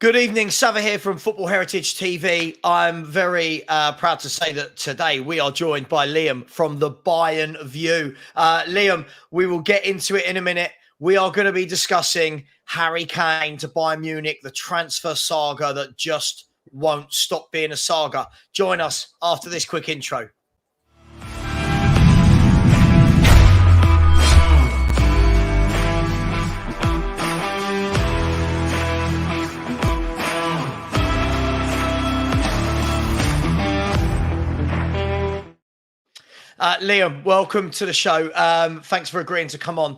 Good evening, Savva here from Football Heritage TV. I'm very proud to say that today we are joined by Liam from the Bayern View. Liam, we will get into it in a minute. We are going to be discussing Harry Kane to Bayern Munich, the transfer saga that just won't stop being a saga. Join us after this quick intro. Liam, welcome to the show. Thanks for agreeing to come on.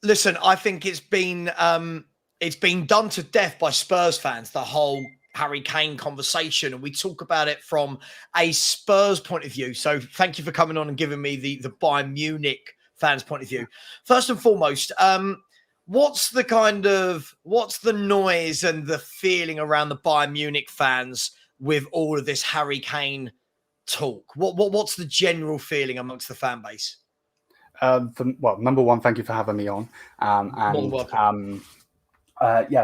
Listen, I think it's been done to death by Spurs fans, the whole Harry Kane conversation, and we talk about it from a Spurs point of view. So thank you for coming on and giving me the Bayern Munich fans' point of view. First and foremost, what's the noise and the feeling around the Bayern Munich fans with all of this Harry Kane talk? What's the general feeling amongst the fan base? Number one, thank you for having me on.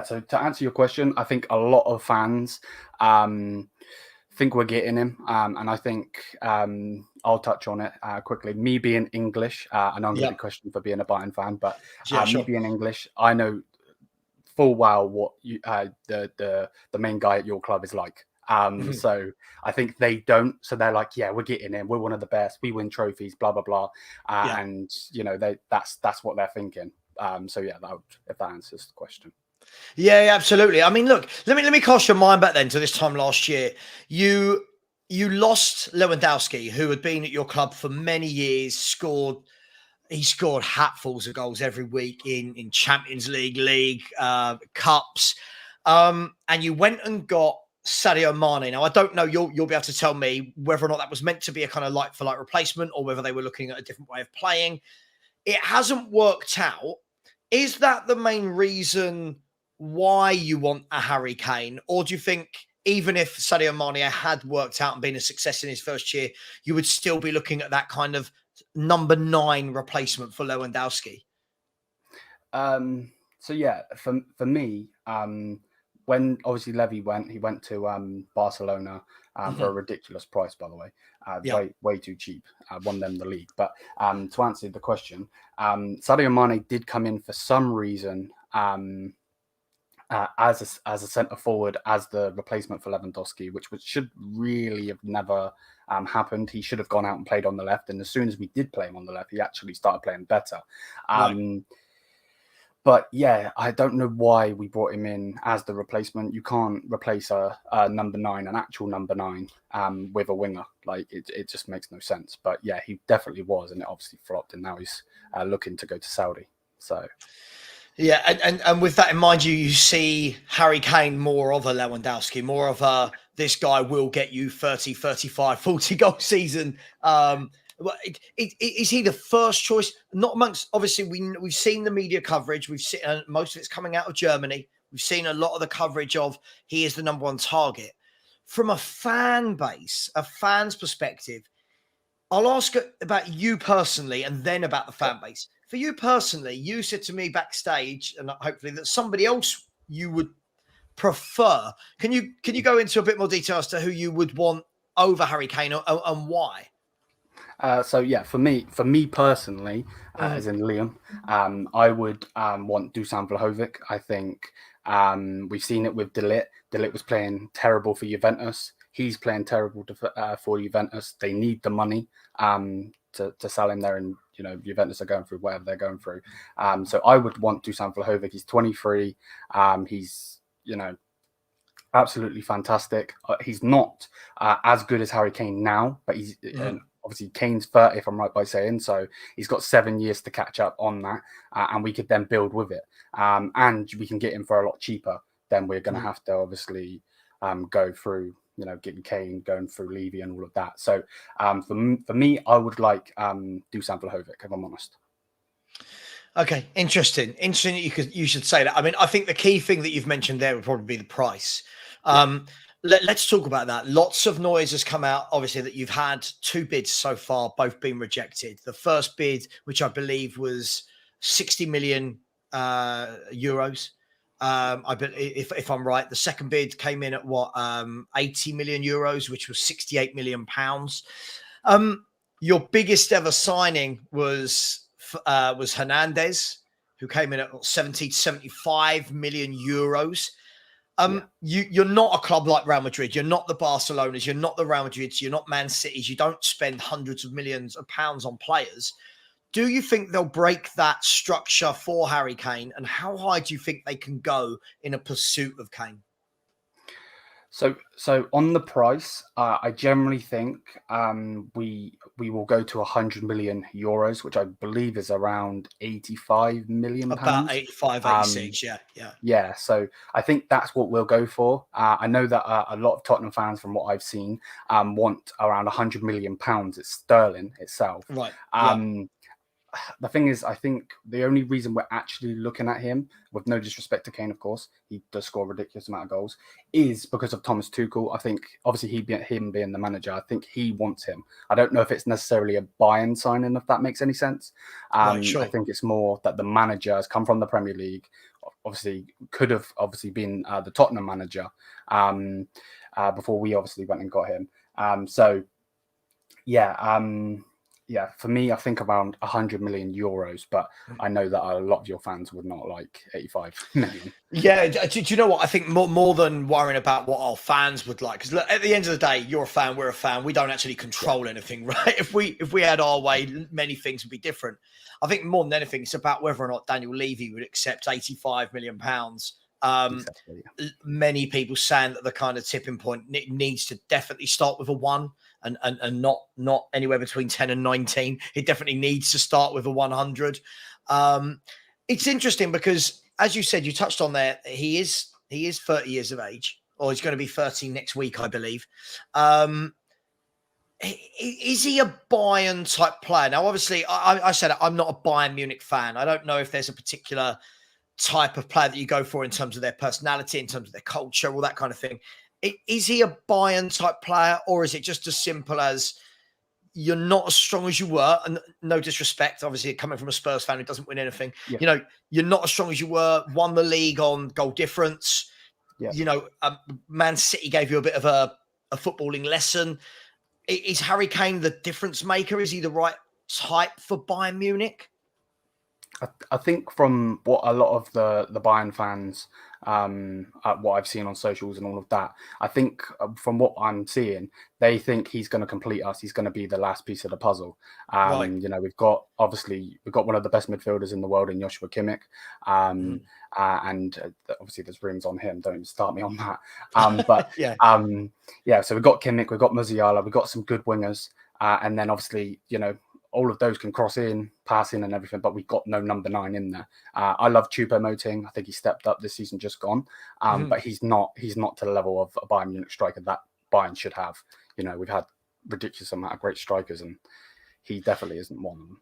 So to answer your question, I think a lot of fans think we're getting him, and I think I'll touch on it quickly. Me being English, I know I'm going to be questioned for being a Bayern fan, but me being English, I know full well what the main guy at your club is like. So I think they don't. So they're like, yeah, we're getting in. We're one of the best. We win trophies, blah, blah, blah. And, you know, that's what they're thinking. If that answers the question. Yeah, absolutely. I mean, look, let me cast your mind back then to this time last year. You lost Lewandowski, who had been at your club for many years, he scored hatfuls of goals every week in Champions League, cups. And you went and got Sadio Mane. Now, I don't know, you'll be able to tell me whether or not that was meant to be a kind of like-for-like replacement or whether they were looking at a different way of playing. It hasn't worked out. Is that the main reason why you want a Harry Kane? Or do you think even if Sadio Mane had worked out and been a success in his first year, you would still be looking at that kind of number 9 replacement for Lewandowski? For me, when obviously Levy he went to Barcelona for a ridiculous price, by the way, way too cheap. Won them the league. But to answer the question, Sadio Mane did come in for some reason as a centre forward, as the replacement for Lewandowski, which should really have never happened. He should have gone out and played on the left, and as soon as we did play him on the left, he actually started playing better. But yeah, I don't know why we brought him in as the replacement. You can't replace a number 9, an actual number 9, with a winger. Like it just makes no sense. But yeah, he definitely was, and it obviously flopped. And now he's looking to go to Saudi. So yeah, and with that in mind, you see Harry Kane more of a Lewandowski, more of a this guy will get you 30, 35, 40 goal season. Is he the first choice? Not amongst, obviously, we've seen the media coverage. We've seen most of it's coming out of Germany. We've seen a lot of the coverage of he is the number 1 target. From a fan base, a fan's perspective, I'll ask about you personally and then about the fan base. For you personally, you said to me backstage, and hopefully that somebody else you would prefer. Can you go into a bit more detail as to who you would want over Harry Kane and why? For me personally, as in Liam, I would want Dusan Vlahovic. I think we've seen it with De Ligt. De Ligt was playing terrible for Juventus. He's playing terrible for Juventus. They need the money to sell him there, and you know Juventus are going through whatever they're going through. So I would want Dusan Vlahovic. He's 23. He's absolutely fantastic. He's not as good as Harry Kane now, but he's obviously Kane's 30, if I'm right by saying. So he's got 7 years to catch up on that, and we could then build with it. And we can get him for a lot cheaper than we're going to have to obviously go through, getting Kane, going through Levy and all of that. So for me, I would like Dusan Vlahovic, if I'm honest. Okay, interesting. Interesting that you should say that. I mean, I think the key thing that you've mentioned there would probably be the price. Let's talk about that. Lots of noise has come out, obviously, that you've had 2 bids so far, both been rejected. The first bid, which I believe was 60 million euros, I bet if I'm right, the second bid came in at what 80 million euros, which was 68 million pounds. Your biggest ever signing was Hernandez, who came in at 70 to 75 million euros. You're not a club like Real Madrid. You're not the Barcelonas. You're not the Real Madrids. You're not Man Cities. You don't spend hundreds of millions of pounds on players. Do you think they'll break that structure for Harry Kane? And how high do you think they can go in a pursuit of Kane? So on the price, I generally think we will go to 100 million euros, which I believe is around 85 million pounds. About 85, 86, Yeah, so I think that's what we'll go for. I know that a lot of Tottenham fans, from what I've seen, want around 100 million pounds. It's sterling itself. Right. The thing is, I think the only reason we're actually looking at him, with no disrespect to Kane, of course, he does score a ridiculous amount of goals, is because of Thomas Tuchel. I think, obviously, him being the manager, I think he wants him. I don't know if it's necessarily a Bayern signing, if that makes any sense. Right, sure. I think it's more that the manager has come from the Premier League. Obviously, could have been the Tottenham manager before we obviously went and got him. Yeah, for me, I think around 100 million euros, but I know that a lot of your fans would not like 85 million. Yeah, do you know what? I think more than worrying about what our fans would like, because at the end of the day, you're a fan, we're a fan. We don't actually control anything, right? If we had our way, many things would be different. I think more than anything, it's about whether or not Daniel Levy would accept 85 million pounds. Exactly. Many people saying that the kind of tipping point needs to definitely start with a 1 and not anywhere between 10 and 19. It definitely needs to start with a 100. It's interesting because, as you said, you touched on there, he is 30 years of age, or he's going to be 30 next week, I believe. Is he a Bayern type player? Now, obviously, I said I'm not a Bayern Munich fan. I don't know if there's a particular type of player that you go for in terms of their personality, in terms of their culture, all that kind of thing. Is he a Bayern type player, or is it just as simple as you're not as strong as you were? And no disrespect, obviously, coming from a Spurs fan who doesn't win anything, you're not as strong as you were, won the league on goal difference. Yeah. Man City gave you a bit of a footballing lesson. Is Harry Kane the difference maker? Is he the right type for Bayern Munich? I think from what a lot of the Bayern fans, what I've seen on socials and all of that, I think from what I'm seeing, they think he's going to complete us. He's going to be the last piece of the puzzle. Right. We've got one of the best midfielders in the world in Joshua Kimmich, and obviously there's rings on him. Don't even start me on that. So we've got Kimmich, we've got Musiala, we've got some good wingers, and then obviously all of those can cross in, pass in and everything, but we've got no number 9 in there. I love Choupo-Moting. I think he stepped up this season, just gone. But he's not to the level of a Bayern Munich striker that Bayern should have. We've had ridiculous amount of great strikers, and he definitely isn't one of them.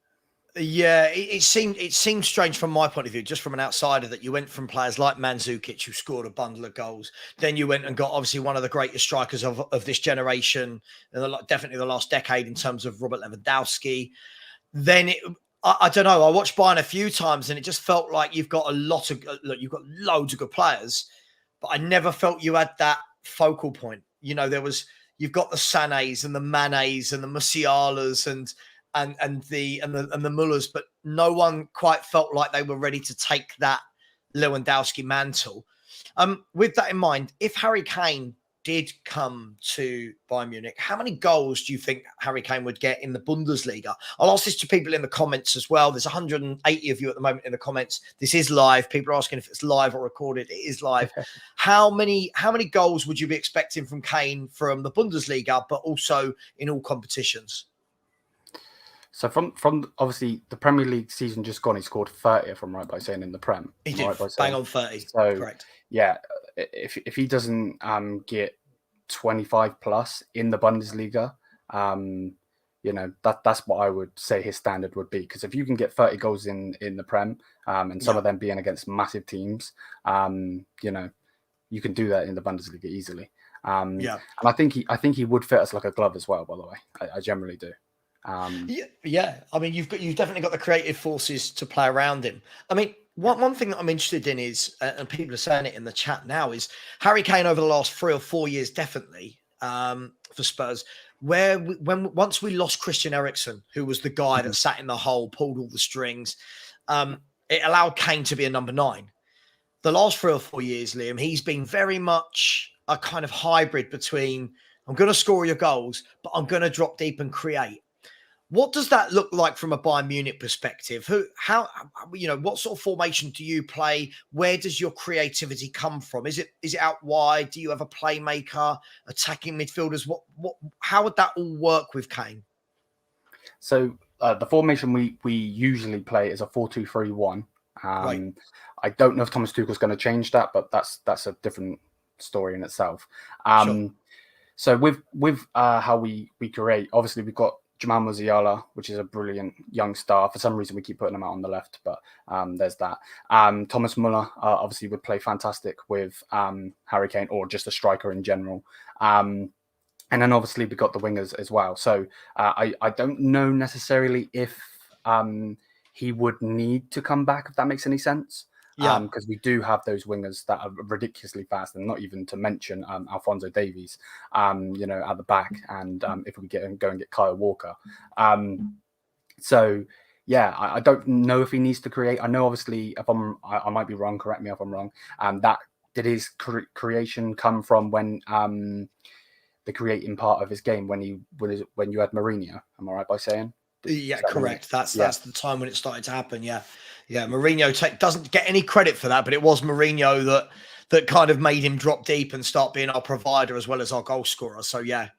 Yeah, it seemed strange from my point of view, just from an outsider, that you went from players like Mandzukic, who scored a bundle of goals. Then you went and got obviously one of the greatest strikers of this generation, and definitely the last decade, in terms of Robert Lewandowski. Then I don't know. I watched Bayern a few times, and it just felt like you've got loads of good players, but I never felt you had that focal point. You've got the Sanes and the Manes and the Musialas and the Müllers, but no one quite felt like they were ready to take that Lewandowski mantle. With that in mind, if Harry Kane did come to Bayern Munich, how many goals do you think Harry Kane would get in the Bundesliga? I'll ask this to people in the comments as well. There's 180 of you at the moment in the comments. This is live. People are asking if it's live or recorded. It is live. How many goals would you be expecting from Kane from the Bundesliga, but also in all competitions? So from obviously the Premier League season just gone, he scored 30, if I'm right by saying, in the Prem. He did, bang on 30. So, correct. Yeah, if he doesn't get 25 plus in the Bundesliga, that's what I would say his standard would be. Because if you can get 30 goals in the Prem, and some of them being against massive teams, you can do that in the Bundesliga easily. And I think he would fit us like a glove as well. By the way, I generally do. I mean, you've definitely got the creative forces to play around him. I mean, One thing that I'm interested in is, and people are saying it in the chat now, is Harry Kane over the last 3 or 4 years, definitely for Spurs. Once we lost Christian Eriksen, who was the guy that sat in the hole, pulled all the strings, it allowed Kane to be a number 9. The last 3 or 4 years, Liam, he's been very much a kind of hybrid between I'm going to score your goals, but I'm going to drop deep and create. What does that look like from a Bayern Munich perspective? What sort of formation do you play? Where does your creativity come from? Is it out wide? Do you have a playmaker, attacking midfielders? How would that all work with Kane? So the formation we usually play is a 4-2-3-1. Right. I don't know if Thomas Tuchel's going to change that, but that's a different story in itself. Sure. So with how we create, obviously we've got Jamal Musiala, which is a brilliant young star. For some reason, we keep putting him out on the left, but there's that. Thomas Muller obviously would play fantastic with Harry Kane, or just a striker in general. And then obviously we got the wingers as well. So I don't know necessarily if he would need to come back, if that makes any sense. Yeah. Because we do have those wingers that are ridiculously fast, and not even to mention Alphonso Davies, at the back, and if we go and get Kyle Walker. So yeah, I don't know if he needs to create. I know obviously I might be wrong. Correct me if I'm wrong. That did his creation come from when the creating part of his game when you had Mourinho? Am I right by saying? Yeah, correct. That's the time when it started to happen. Yeah. Mourinho doesn't get any credit for that, but it was Mourinho that kind of made him drop deep and start being our provider as well as our goal scorer. So yeah.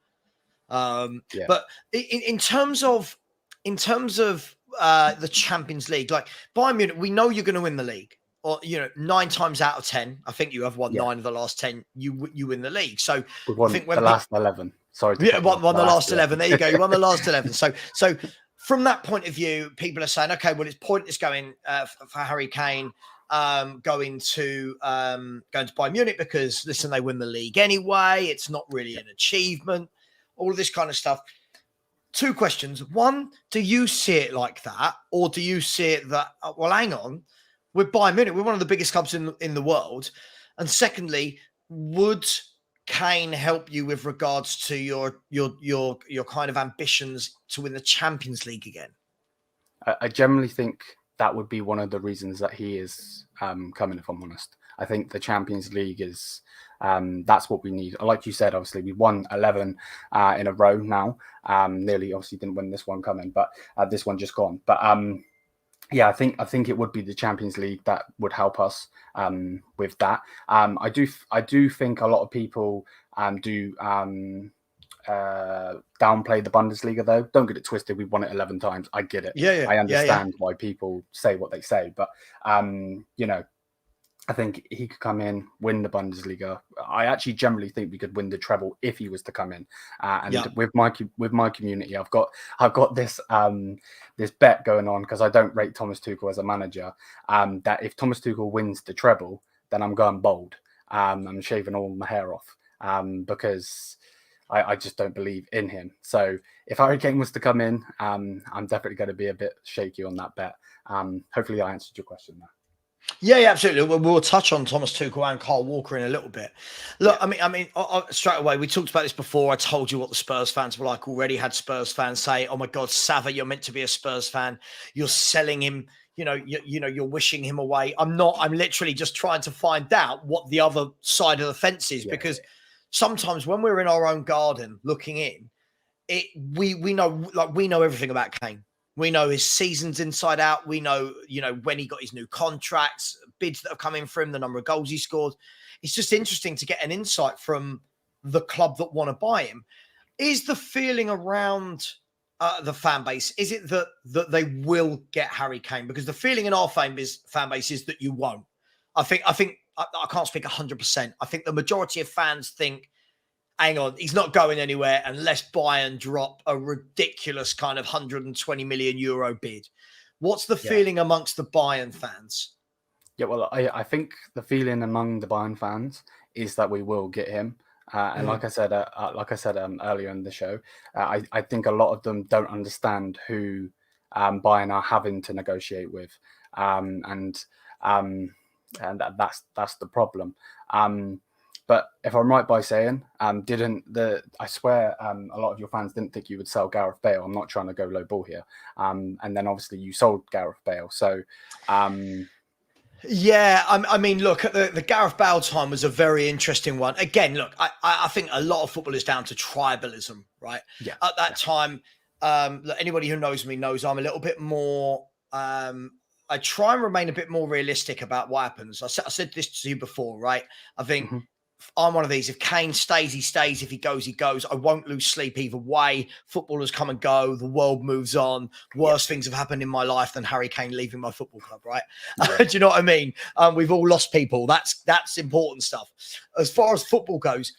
But in terms of the Champions League, like Bayern Munich, we know you're going to win the league. Or 9 times out of 10, I think you have won 9 of the last 10. You win the league. So we won the last 11. Sorry, won the last 11. There you go. You won the last 11. So from that point of view, people are saying, okay, well, it's pointless going for Harry Kane going to Bayern Munich because, listen, they win the league anyway. It's not really an achievement. All of this kind of stuff. 2 questions. One, do you see it like that, or do you see it that? Well, hang on, we're Bayern Munich. We're one of the biggest clubs in the world. And secondly, would Kane help you with regards to your kind of ambitions to win the Champions League again? I generally think that would be one of the reasons that he is coming, if I'm honest. I think the Champions League is that's what we need. Like you said, obviously we won 11 in a row now. Nearly, obviously didn't win this one coming, but this one just gone. But yeah, I think it would be the Champions League that would help us with that. I do think a lot of people do downplay the Bundesliga, though. Don't get it twisted. We've won it 11 times. I get it. Yeah. I understand why people say what they say, but I think he could come in, win the Bundesliga. I actually generally think we could win the treble if he was to come in. With my community, I've got this this bet going on, because I don't rate Thomas Tuchel as a manager. That if Thomas Tuchel wins the treble, then I'm going bold. I'm shaving all my hair off because I just don't believe in him. So if Harry Kane was to come in, I'm definitely going to be a bit shaky on that bet. Hopefully I answered your question there. Yeah, absolutely. We'll touch on Thomas Tuchel and Kyle Walker in a little bit. Look, I mean, straight away, we talked about this before. I told you what the Spurs fans were like already. Had Spurs fans say, "Oh my God, Savva, you're meant to be a Spurs fan. You're selling him. You're wishing him away." I'm not. I'm literally just trying to find out what the other side of the fence is, because sometimes when we're in our own garden looking in, we know everything about Kane. We know his seasons inside out. We know, when he got his new contracts, bids that have come in for him, the number of goals he scored. It's just interesting to get an insight from the club that want to buy him. Is the feeling around the fan base, is it that they will get Harry Kane? Because the feeling in our fan base is that you won't. I can't speak 100%. I think the majority of fans think, hang on, he's not going anywhere unless Bayern drop a ridiculous kind of 120 million euro bid. What's the feeling amongst the Bayern fans? Yeah, well, I think the feeling among the Bayern fans is that we will get him. And like I said earlier in the show, I think a lot of them don't understand who Bayern are having to negotiate with. And And that's the problem. But if I'm right by saying, I swear a lot of your fans didn't think you would sell Gareth Bale. I'm not trying to go low ball here. And then obviously you sold Gareth Bale. So, yeah, I mean, look, the Gareth Bale time was a very interesting one. Again, look, I think a lot of football is down to tribalism, right? Yeah. At that time, look, anybody who knows me knows I'm a little bit more. I try and remain a bit more realistic about what happens. I said this to you before, right? I think I'm one of these. If Kane stays, he stays. If he goes, he goes. I won't lose sleep either way. Footballers come and go. The world moves on. Worse things have happened in my life than Harry Kane leaving my football club, right? Do you know what I mean? We've all lost people. That's important stuff. As far as football goes,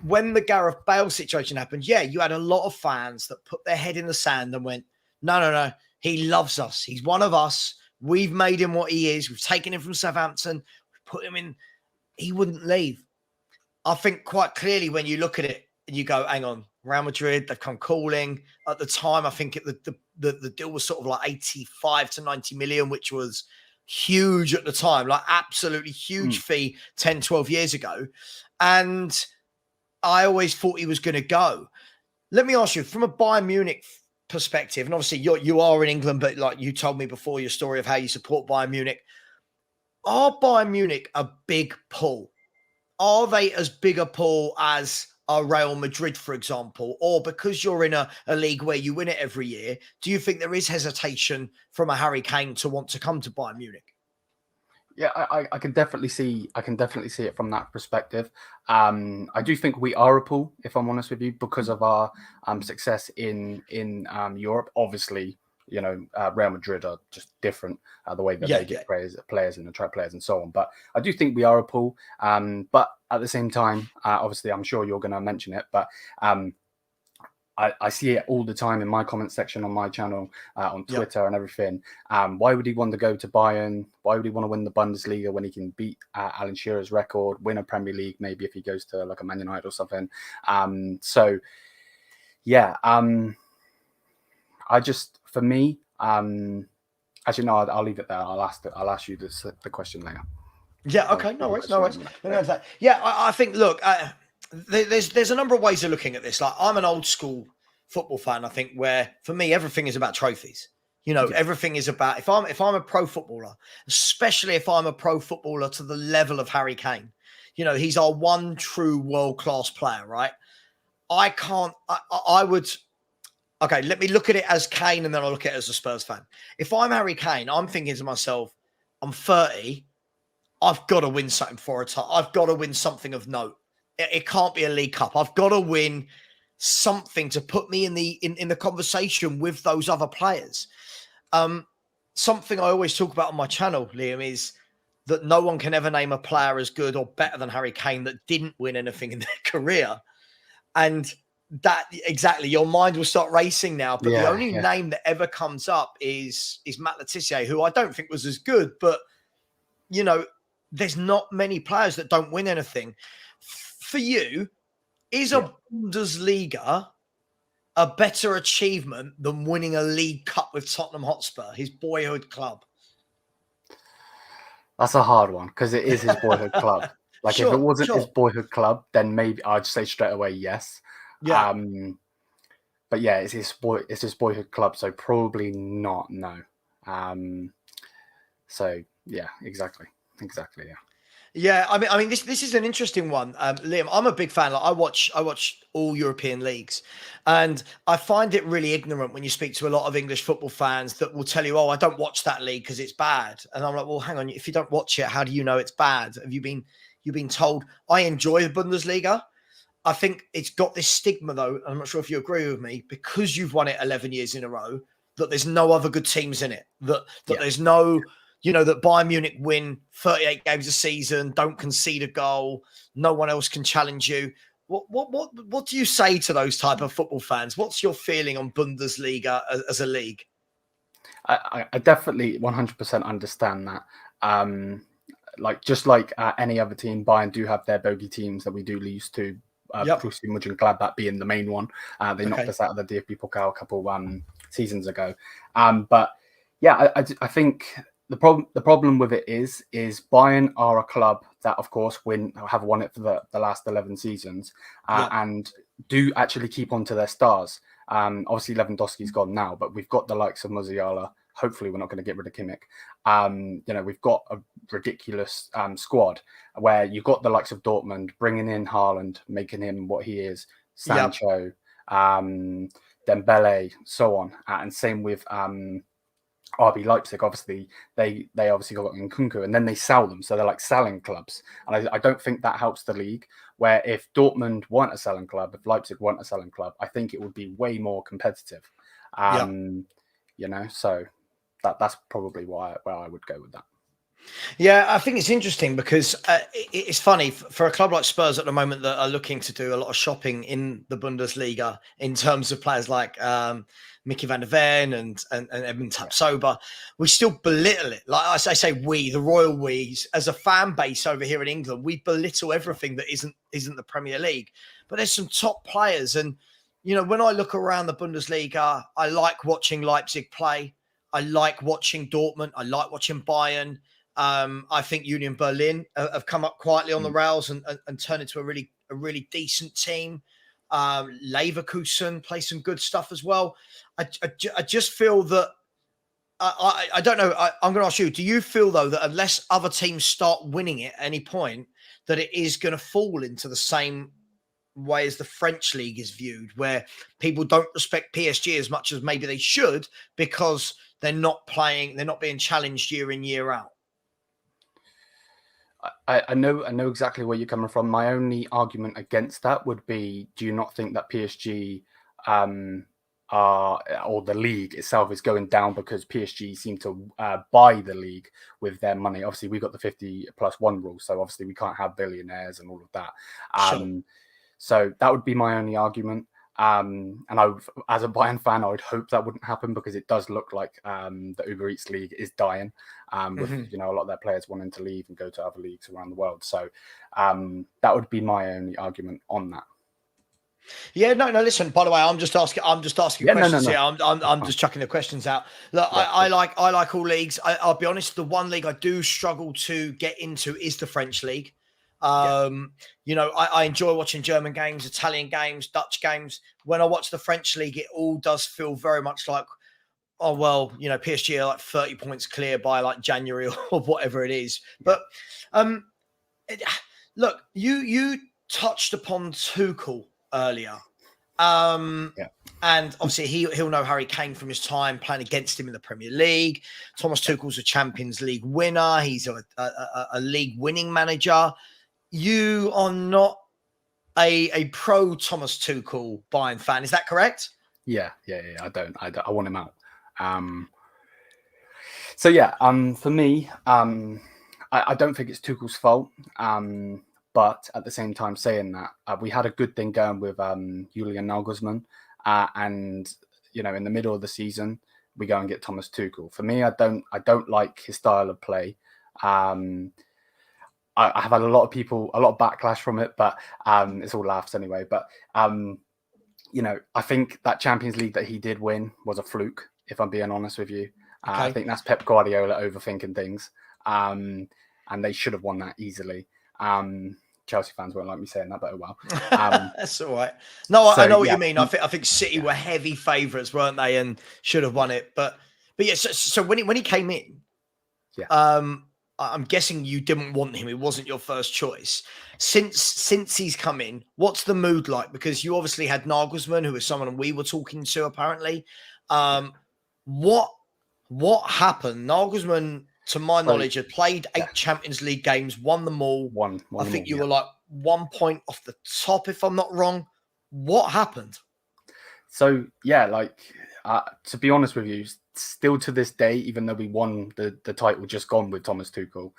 when the Gareth Bale situation happened, yeah, you had a lot of fans that put their head in the sand and went, no. He loves us. He's one of us. We've made him what he is. We've taken him from Southampton. We put him in. He wouldn't leave. I think quite clearly when you look at it and you go, hang on, Real Madrid, they've come calling. At the time, I think the deal was sort of like 85 to 90 million, which was huge at the time, like absolutely huge fee 10, 12 years ago. And I always thought he was going to go. Let me ask you, from a Bayern Munich perspective, and obviously you are in England, but like you told me before your story of how you support Bayern Munich, are Bayern Munich a big pull? Are they as big a pull as a Real Madrid, for example? Or because you're in a league where you win it every year, do you think there is hesitation from a Harry Kane to want to come to Bayern Munich? Yeah, I can definitely see it from that perspective. I do think we are a pull, if I'm honest with you, because of our success in Europe. Obviously, you know, Real Madrid are just different, the way that they get players and attract players and so on. But I do think we are a pull. But at the same time, obviously, I'm sure you're going to mention it, but I see it all the time in my comment section on my channel, on Twitter and everything. Why would he want to go to Bayern? Why would he want to win the Bundesliga when he can beat Alan Shearer's record, win a Premier League, maybe if he goes to like a Man United or something? I just, for me, actually, no, I'll leave it there. I'll ask you the question later. Yeah, okay, no worries. Yeah, I think, look, there's a number of ways of looking at this. Like, I'm an old school football fan, I think, where for me, everything is about trophies. You know, everything is about, if I'm a pro footballer, especially if I'm a pro footballer to the level of Harry Kane, you know, he's our one true world-class player, right? I would... Okay, let me look at it as Kane and then I'll look at it as a Spurs fan. If I'm Harry Kane, I'm thinking to myself, I'm 30. I've got to win something for a title. I've got to win something of note. It can't be a League Cup. I've got to win something to put me in the conversation with those other players. Something I always talk about on my channel, Liam, is that no one can ever name a player as good or better than Harry Kane that didn't win anything in their career. And that exactly, your mind will start racing now. But the only name that ever comes up is Matt Letizia, who I don't think was as good. But, you know, there's not many players that don't win anything. For you, is a Bundesliga a better achievement than winning a League Cup with Tottenham Hotspur, his boyhood club? That's a hard one because it is his boyhood club. Like, if it wasn't his boyhood club, then maybe I'd say straight away yes. Yeah. But yeah, it's his boyhood club, so probably not. No. So yeah, exactly. Yeah. Yeah, I mean, this is an interesting one, Liam. I'm a big fan. Like, I watch all European leagues, and I find it really ignorant when you speak to a lot of English football fans that will tell you, "Oh, I don't watch that league because it's bad." And I'm like, "Well, hang on. If you don't watch it, how do you know it's bad? Have you been told?" I enjoy the Bundesliga. I think it's got this stigma, though. I'm not sure if you agree with me, because you've won it 11 years in a row, that there's no other good teams in it. That there's no. You know, that Bayern Munich win 38 games a season, don't concede a goal, no one else can challenge you. What do you say to those type of football fans? What's your feeling on Bundesliga as a league? I definitely 100% understand that. Just like any other team, Bayern do have their bogey teams that we do lose to. Borussia Mönchengladbach being the main one. They knocked us out of the DFB Pokal a couple seasons ago. But yeah, I think the problem with it is Bayern are a club that, of course, have won it for the last 11 seasons, and do actually keep on to their stars. Obviously, Lewandowski's gone now, but we've got the likes of Musiala. Hopefully, we're not going to get rid of Kimmich. We've got a ridiculous squad where you've got the likes of Dortmund bringing in Haaland, making him what he is, Sancho, Dembele, so on, and same with RB Leipzig. Obviously, they obviously got Nkunku, and then they sell them, so they're like selling clubs, and I don't think that helps the league. Where if Dortmund weren't a selling club, if Leipzig weren't a selling club, I think it would be way more competitive. So that's probably where I would go with that. Yeah, I think it's interesting because it's funny for a club like Spurs at the moment that are looking to do a lot of shopping in the Bundesliga in terms of players like Mickey van der Ven and Edmund Tapsoba. We still belittle it. Like I say, we, the royal we's, as a fan base over here in England, we belittle everything that isn't the Premier League. But there's some top players, and when I look around the Bundesliga, I like watching Leipzig play. I like watching Dortmund. I like watching Bayern. I think Union Berlin have come up quietly on the rails and turned into a really decent team. Leverkusen play some good stuff as well. I just feel that I don't know. I'm going to ask you, do you feel though that unless other teams start winning it at any point, that it is going to fall into the same way as the French league is viewed, where people don't respect PSG as much as maybe they should because they're not being challenged year in, year out? I know exactly where you're coming from. My only argument against that would be: do you not think that PSG or the league itself is going down because PSG seem to buy the league with their money? Obviously, we got the 50+1 rule, so obviously we can't have billionaires and all of that. Sure. So that would be my only argument. And as a Bayern fan, I would hope that wouldn't happen because it does look like the Uber Eats league is dying, with a lot of their players wanting to leave and go to other leagues around the world. So that would be my only argument on that. Yeah, no. Listen, by the way, I'm just asking questions here. I'm just chucking the questions out. Look, yeah, I like all leagues. I'll be honest. The one league I do struggle to get into is the French league. I enjoy watching German games, Italian games, Dutch games. When I watch the French league, it all does feel very much like, oh, well, PSG are like 30 points clear by like January or whatever it is. But look, you touched upon Tuchel earlier. And obviously he'll know Harry Kane from his time playing against him in the Premier League. Thomas Tuchel's a Champions League winner. He's a league winning manager. You are not a pro Thomas Tuchel Bayern fan, is that correct? Yeah. I want him out. For me, I don't think it's Tuchel's fault. But at the same time, saying that, we had a good thing going with Julian Nagelsmann, and in the middle of the season, we go and get Thomas Tuchel. For me, I don't like his style of play. I have had a lot of backlash from it, but it's all laughs anyway. But I think that Champions League that he did win was a fluke, if I'm being honest with you. Okay. I think that's Pep Guardiola overthinking things, and they should have won that easily. Chelsea fans won't like me saying that, but oh well. That's all right. No, I know what you mean. I think City were heavy favourites, weren't they, and should have won it. But yeah. So when he came in, I'm guessing you didn't want him. It wasn't your first choice. Since he's come in, what's the mood like? Because you obviously had Nagelsmann, who was someone we were talking to apparently. What happened? Nagelsmann, to my knowledge, had played 8 Champions League games, won them all. I think you were like 1 point off the top, if I'm not wrong. What happened? So, to be honest with you, still to this day, even though we won the title just gone with Thomas Tuchel,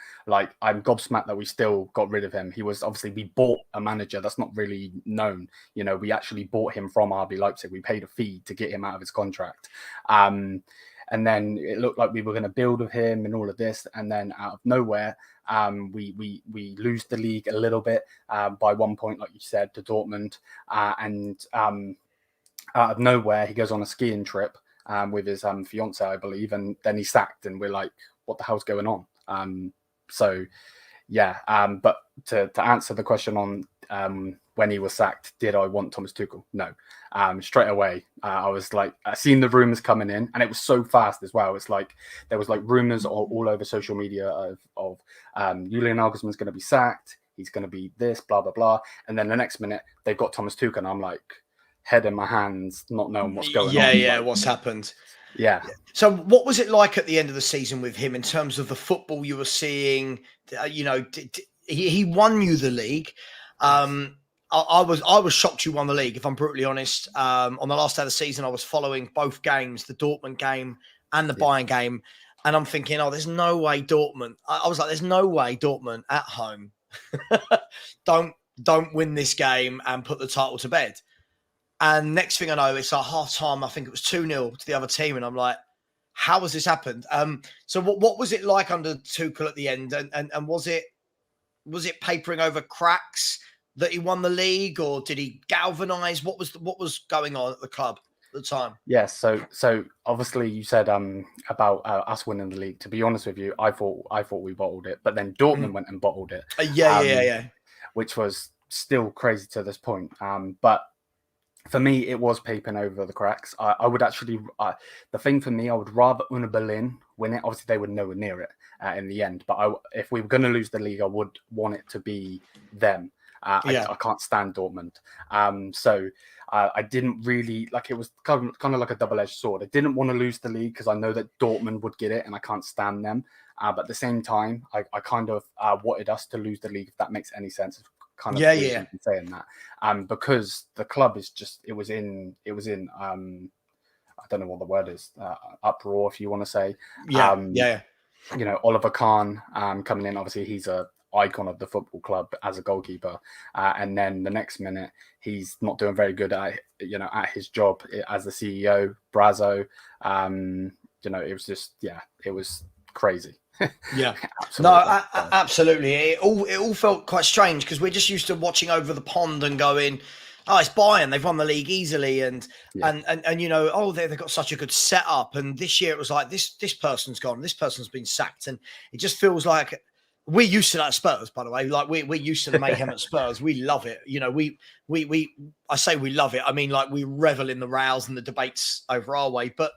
I'm gobsmacked that we still got rid of him. He was obviously, we bought a manager that's not really known. We actually bought him from RB Leipzig. We paid a fee to get him out of his contract. And then it looked like we were going to build with him and all of this. And then out of nowhere, we lose the league a little bit by 1 point, like you said, to Dortmund. And out of nowhere, he goes on a skiing trip with his fiance, I believe. And then he's sacked. And we're like, what the hell's going on? So yeah, but to answer the question on when he was sacked, did I want Thomas Tuchel? No. Straight away, I was like, I seen the rumors coming in, and it was so fast as well. It's like there was like rumors all over social media of Julian Nagelsmann's going to be sacked. He's going to be this, blah blah blah, and then the next minute they've got Thomas Tuchel, and I'm like, head in my hands, not knowing what's going on. Yeah, like, what's happened? Yeah. So, what was it like at the end of the season with him in terms of the football you were seeing? You know, he won you the league. I was shocked you won the league, if I'm brutally honest. On the last day of the season, I was following both games, the Dortmund game and the Bayern game, and I'm thinking, oh, there's no way Dortmund. I was like, there's no way Dortmund at home don't win this game and put the title to bed. And next thing I know, it's like half time. I think it was 2-0 to the other team, and I'm like, how has this happened? So what was it like under Tuchel at the end? And was it papering over cracks that he won the league, or did he galvanize? What was going on at the club at the time? Yes. So obviously you said about us winning the league. To be honest with you, I thought we bottled it, but then Dortmund went and bottled it. Yeah. Which was still crazy to this point. But for me, it was papering over the cracks. I would actually, the thing for me, I would rather Union Berlin win it. Obviously, they were nowhere near it in the end. But if we were going to lose the league, I would want it to be them. I can't stand Dortmund. So I didn't really, like, it was kind of like a double-edged sword. I didn't want to lose the league because I know that Dortmund would get it and I can't stand them. But at the same time, I kind of wanted us to lose the league, if that makes any sense. Kind of saying that, because the club is just, it was in I don't know what the word is, uproar, if you want to say. You know, Oliver Kahn coming in, obviously he's a icon of the football club as a goalkeeper, and then the next minute he's not doing very good at his job as the CEO. Brazzo, you know, it was just, it was crazy. Absolutely. It all felt quite strange because we're just used to watching over the pond and going, oh, it's Bayern, they've won the league easily, and you know, oh, they've got such a good setup. And this year it was like this person's gone, this person's been sacked, and it just feels like we're used to that at Spurs, by the way. Like we're used to the mayhem at Spurs. We love it. You know, I say we love it. I mean, like, we revel in the rows and the debates over our way. But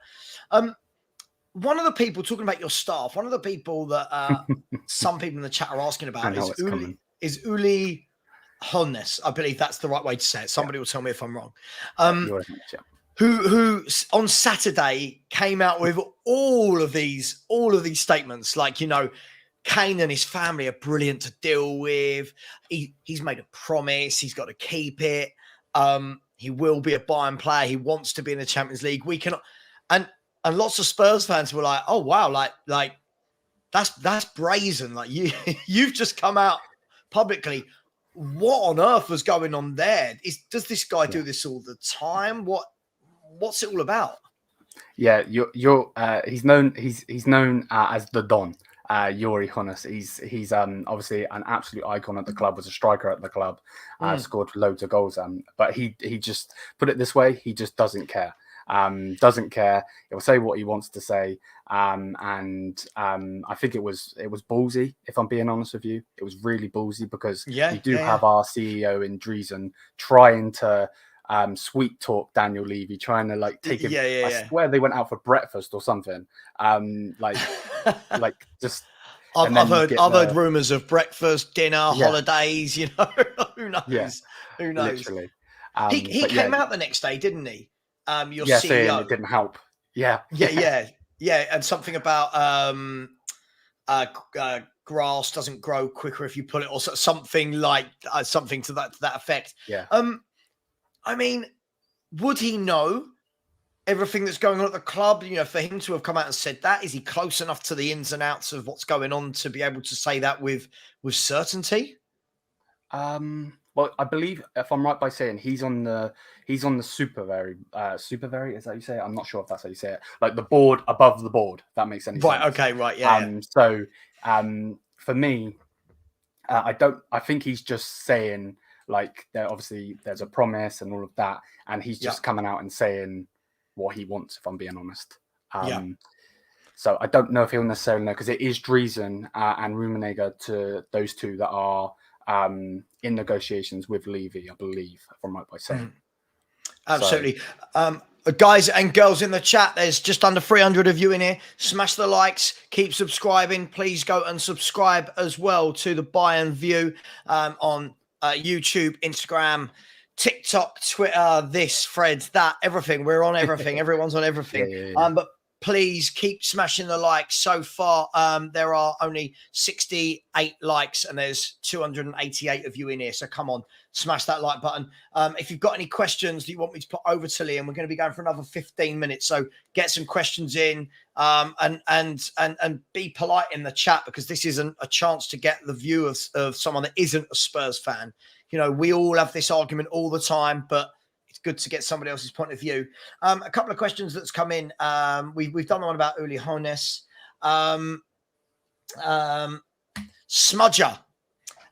one of the people talking about your staff, one of the people that some people in the chat are asking about is Uli Hoeneß. I believe that's the right way to say it. Somebody will tell me if I'm wrong. Who on Saturday came out with all of these statements, like, you know, Kane and his family are brilliant to deal with. He's made a promise. He's got to keep it. He will be a Bayern player. He wants to be in the Champions League. We cannot. And lots of Spurs fans were like, "Oh wow, like that's brazen. Like you've just come out publicly. What on earth was going on there? Does this guy do this all the time? What's it all about?" Yeah, he's known as the Don. Uli Hoeneß. He's obviously an absolute icon at the club. Was a striker at the club. Scored loads of goals. But he just, put it this way, he just doesn't care. Doesn't care. He'll say what he wants to say. And I think it was ballsy, if I'm being honest with you. It was really ballsy because we do have our CEO in Driesen trying to sweet talk Daniel Levy, trying to like take him. I swear they went out for breakfast or something. Like just. I've heard rumors of breakfast, dinner, holidays. You know, who knows? Yeah, who knows? Literally. He came out the next day, didn't he? Your CEO. saying it didn't help. Yeah, and something about grass doesn't grow quicker if you pull it, or something like something to that effect. Yeah. I mean, would he know everything that's going on at the club? You know, for him to have come out and said that, is he close enough to the ins and outs of what's going on to be able to say that with certainty? Well, I believe, if I'm right by saying, he's on the super very, is that how you say it? I'm not sure if that's how you say it. Like the board above the board, if that makes any sense. Right. Okay. Right. Yeah. So, for me, I think he's just saying, like, obviously there's a promise and all of that, and he's just coming out and saying what he wants, if I'm being honest. So I don't know if he'll necessarily know, because it is Driesen and Rummenigge, to those two that are in negotiations with Levy, I believe, if I'm right by saying. Absolutely. Guys and girls in the chat, there's just under 300 of you in here. Smash the likes, keep subscribing. Please go and subscribe as well to the Bayern View on YouTube, Instagram, TikTok, Twitter, this, Threads, that, everything. We're on everything. Everyone's on everything. Yeah. But please keep smashing the likes. So far, there are only 68 likes and there's 288 of you in here. So come on, smash that like button. If you've got any questions that you want me to put over to Liam, we're going to be going for another 15 minutes. So get some questions in and be polite in the chat, because this isn't a chance to get the view of someone that isn't a Spurs fan. You know, we all have this argument all the time, but it's good to get somebody else's point of view. A couple of questions that's come in. We've done the one about Uli Hoeneß. Smudger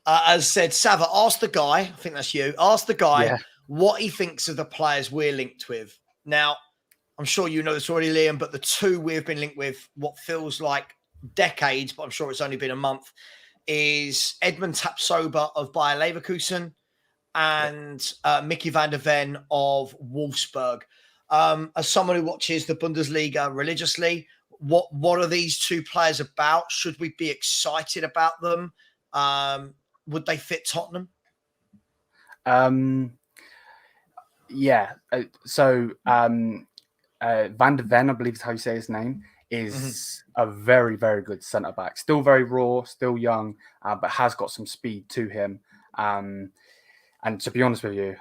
has said, Savva, ask the guy, I think that's you, ask the guy what he thinks of the players we're linked with. Now, I'm sure you know this already, Liam, but the two we've been linked with, what feels like decades, but I'm sure it's only been a month, is Edmund Tapsoba of Bayer Leverkusen and Mickey van der Ven of Wolfsburg. As someone who watches the Bundesliga religiously, what are these two players about? Should we be excited about them? Would they fit Tottenham? Yeah. So Van der Ven, I believe is how you say his name, is a very, very good centre-back. Still very raw, still young, but has got some speed to him. And to be honest with you,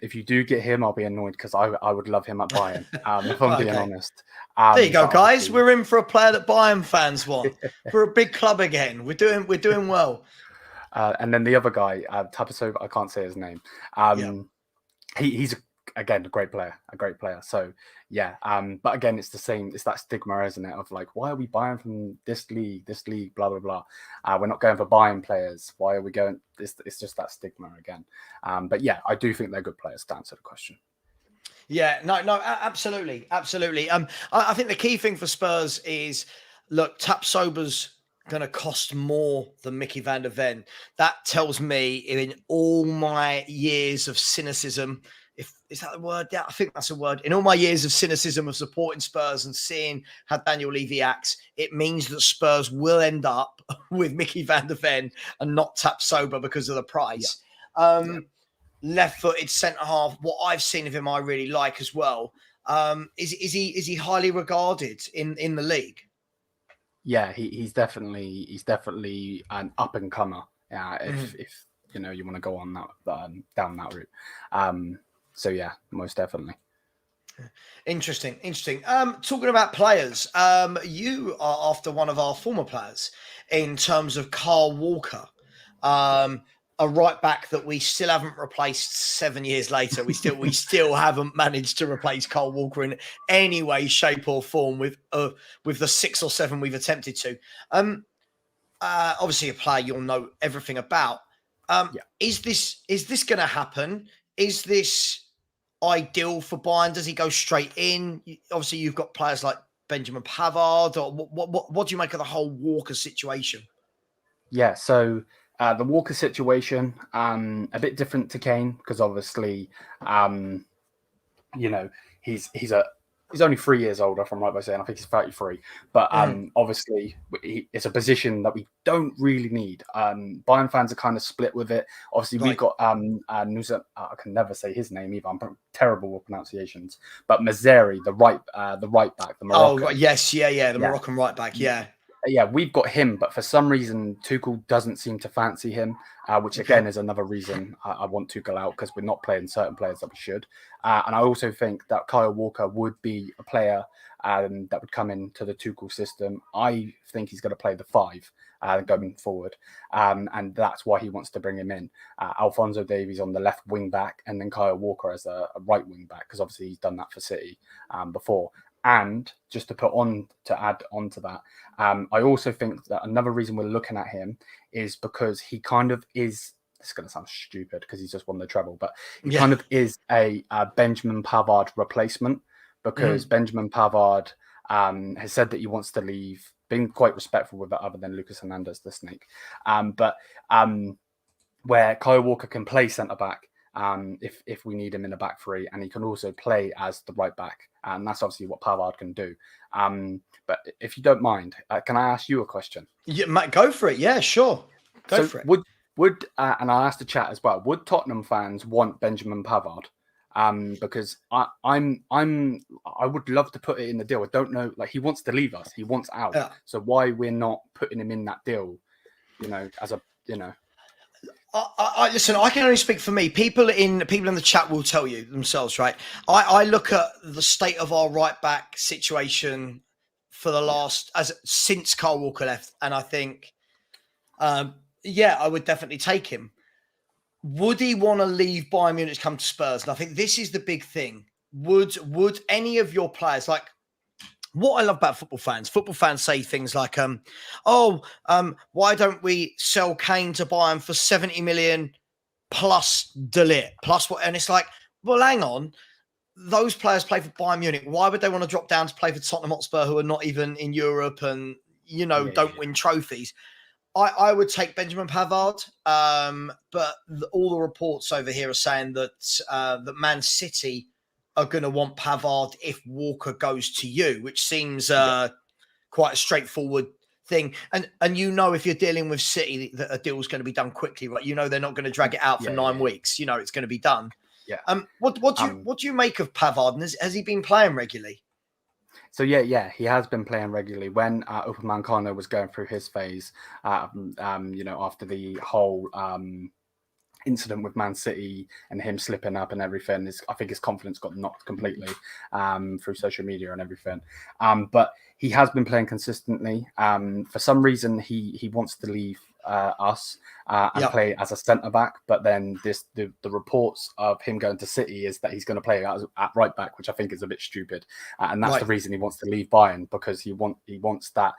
if you do get him, I'll be annoyed, because I would love him at Bayern, if I'm being honest. There you go, guys. We're in for a player that Bayern fans want. For a big club again. We're doing well. And then the other guy, Tapsoba, I can't say his name. He's again a great player. So yeah. But again, it's the same. It's that stigma, isn't it? Of like, why are we buying from this league, blah blah blah. We're not going for buying players. Why are we going? It's just that stigma again. But yeah, I do think they're good players, to answer the question. Yeah, no, absolutely. I think the key thing for Spurs is, look, Tapsoba's going to cost more than Mickey van der Ven. That tells me, in all my years of cynicism, is that the word? Yeah, I think that's a word. In all my years of cynicism of supporting Spurs and seeing how Daniel Levy acts, it means that Spurs will end up with Mickey van der Ven and not Tapsoba because of the price. Left-footed centre-half, what I've seen of him, I really like as well. Is he highly regarded in the league? Yeah, he's definitely an up-and-comer. If you know, you want to go on that down that route. So yeah, most definitely. Interesting. Talking about players, you are after one of our former players in terms of Carl Walker, a right back that we still haven't replaced 7 years later. We still haven't managed to replace Carl Walker in any way, shape, or form with the 6 or 7 we've attempted to. Obviously, a player you'll know everything about. Is this going to happen? Is this ideal for Bayern? Does he go straight in? Obviously, you've got players like Benjamin Pavard. Or what do you make of the whole Walker situation? Yeah, so the Walker situation, a bit different to Kane, because obviously, you know, he's only 3 years older, if I'm right by saying. I think he's 33. But obviously, it's a position that we don't really need. Bayern fans are kind of split with it. Obviously, we've got Nusa, I can never say his name either. I'm terrible with pronunciations. But Mazzeri, the right back, the Moroccan. Oh, yes, the Moroccan right back, yeah. Yeah, we've got him, but for some reason, Tuchel doesn't seem to fancy him, which again is another reason I want Tuchel out, because we're not playing certain players that we should. And I also think that Kyle Walker would be a player that would come into the Tuchel system. I think he's going to play the 5 going forward, and that's why he wants to bring him in. Alphonso Davies on the left wing back, and then Kyle Walker as a right wing back, because obviously he's done that for City before. And just to add on to that, I also think that another reason we're looking at him is because he kind of is, it's going to sound stupid because he's just won the treble, but he kind of is a Benjamin Pavard replacement, because Benjamin Pavard has said that he wants to leave. Been quite respectful with it, other than Lucas Hernandez, the snake. But where Kyle Walker can play centre back if we need him in a back three, and he can also play as the right back, and that's obviously what Pavard can do. But if you don't mind, can I ask you a question? Yeah, Matt, go for it. Yeah, sure. Go for it. Would and I asked the chat as well, would Tottenham fans want Benjamin Pavard? Because I would love to put it in the deal. I don't know, like, he wants to leave us, he wants out. Yeah. So why we're not putting him in that deal? Listen, I can only speak for me. People in the chat will tell you themselves, right? I look at the state of our right back situation for the since Kyle Walker left, and I think, I would definitely take him. Would he want to leave Bayern Munich to come to Spurs? And I think this is the big thing. Would any of your players, like, what I love about football fans say things like, why don't we sell Kane to Bayern for 70 million plus De Ligt, plus what? And it's like, well, hang on. Those players play for Bayern Munich. Why would they want to drop down to play for Tottenham Hotspur, who are not even in Europe and, don't win trophies? I would take Benjamin Pavard, but all the reports over here are saying that that Man City are going to want Pavard if Walker goes to you, which seems quite a straightforward thing. And if you're dealing with City, that a deal's going to be done quickly, right? They're not going to drag it out for 9 weeks. It's going to be done. Yeah. What do you make of Pavard? And has he been playing regularly? So he has been playing regularly. When Upamecano was going through his phase, after the whole incident with Man City and him slipping up and everything, I think his confidence got knocked completely through social media and everything. But he has been playing consistently. For some reason, he wants to leave us and play as a centre back. But then the reports of him going to City is that he's going to play at right back, which I think is a bit stupid. And that's the reason he wants to leave Bayern, because he wants that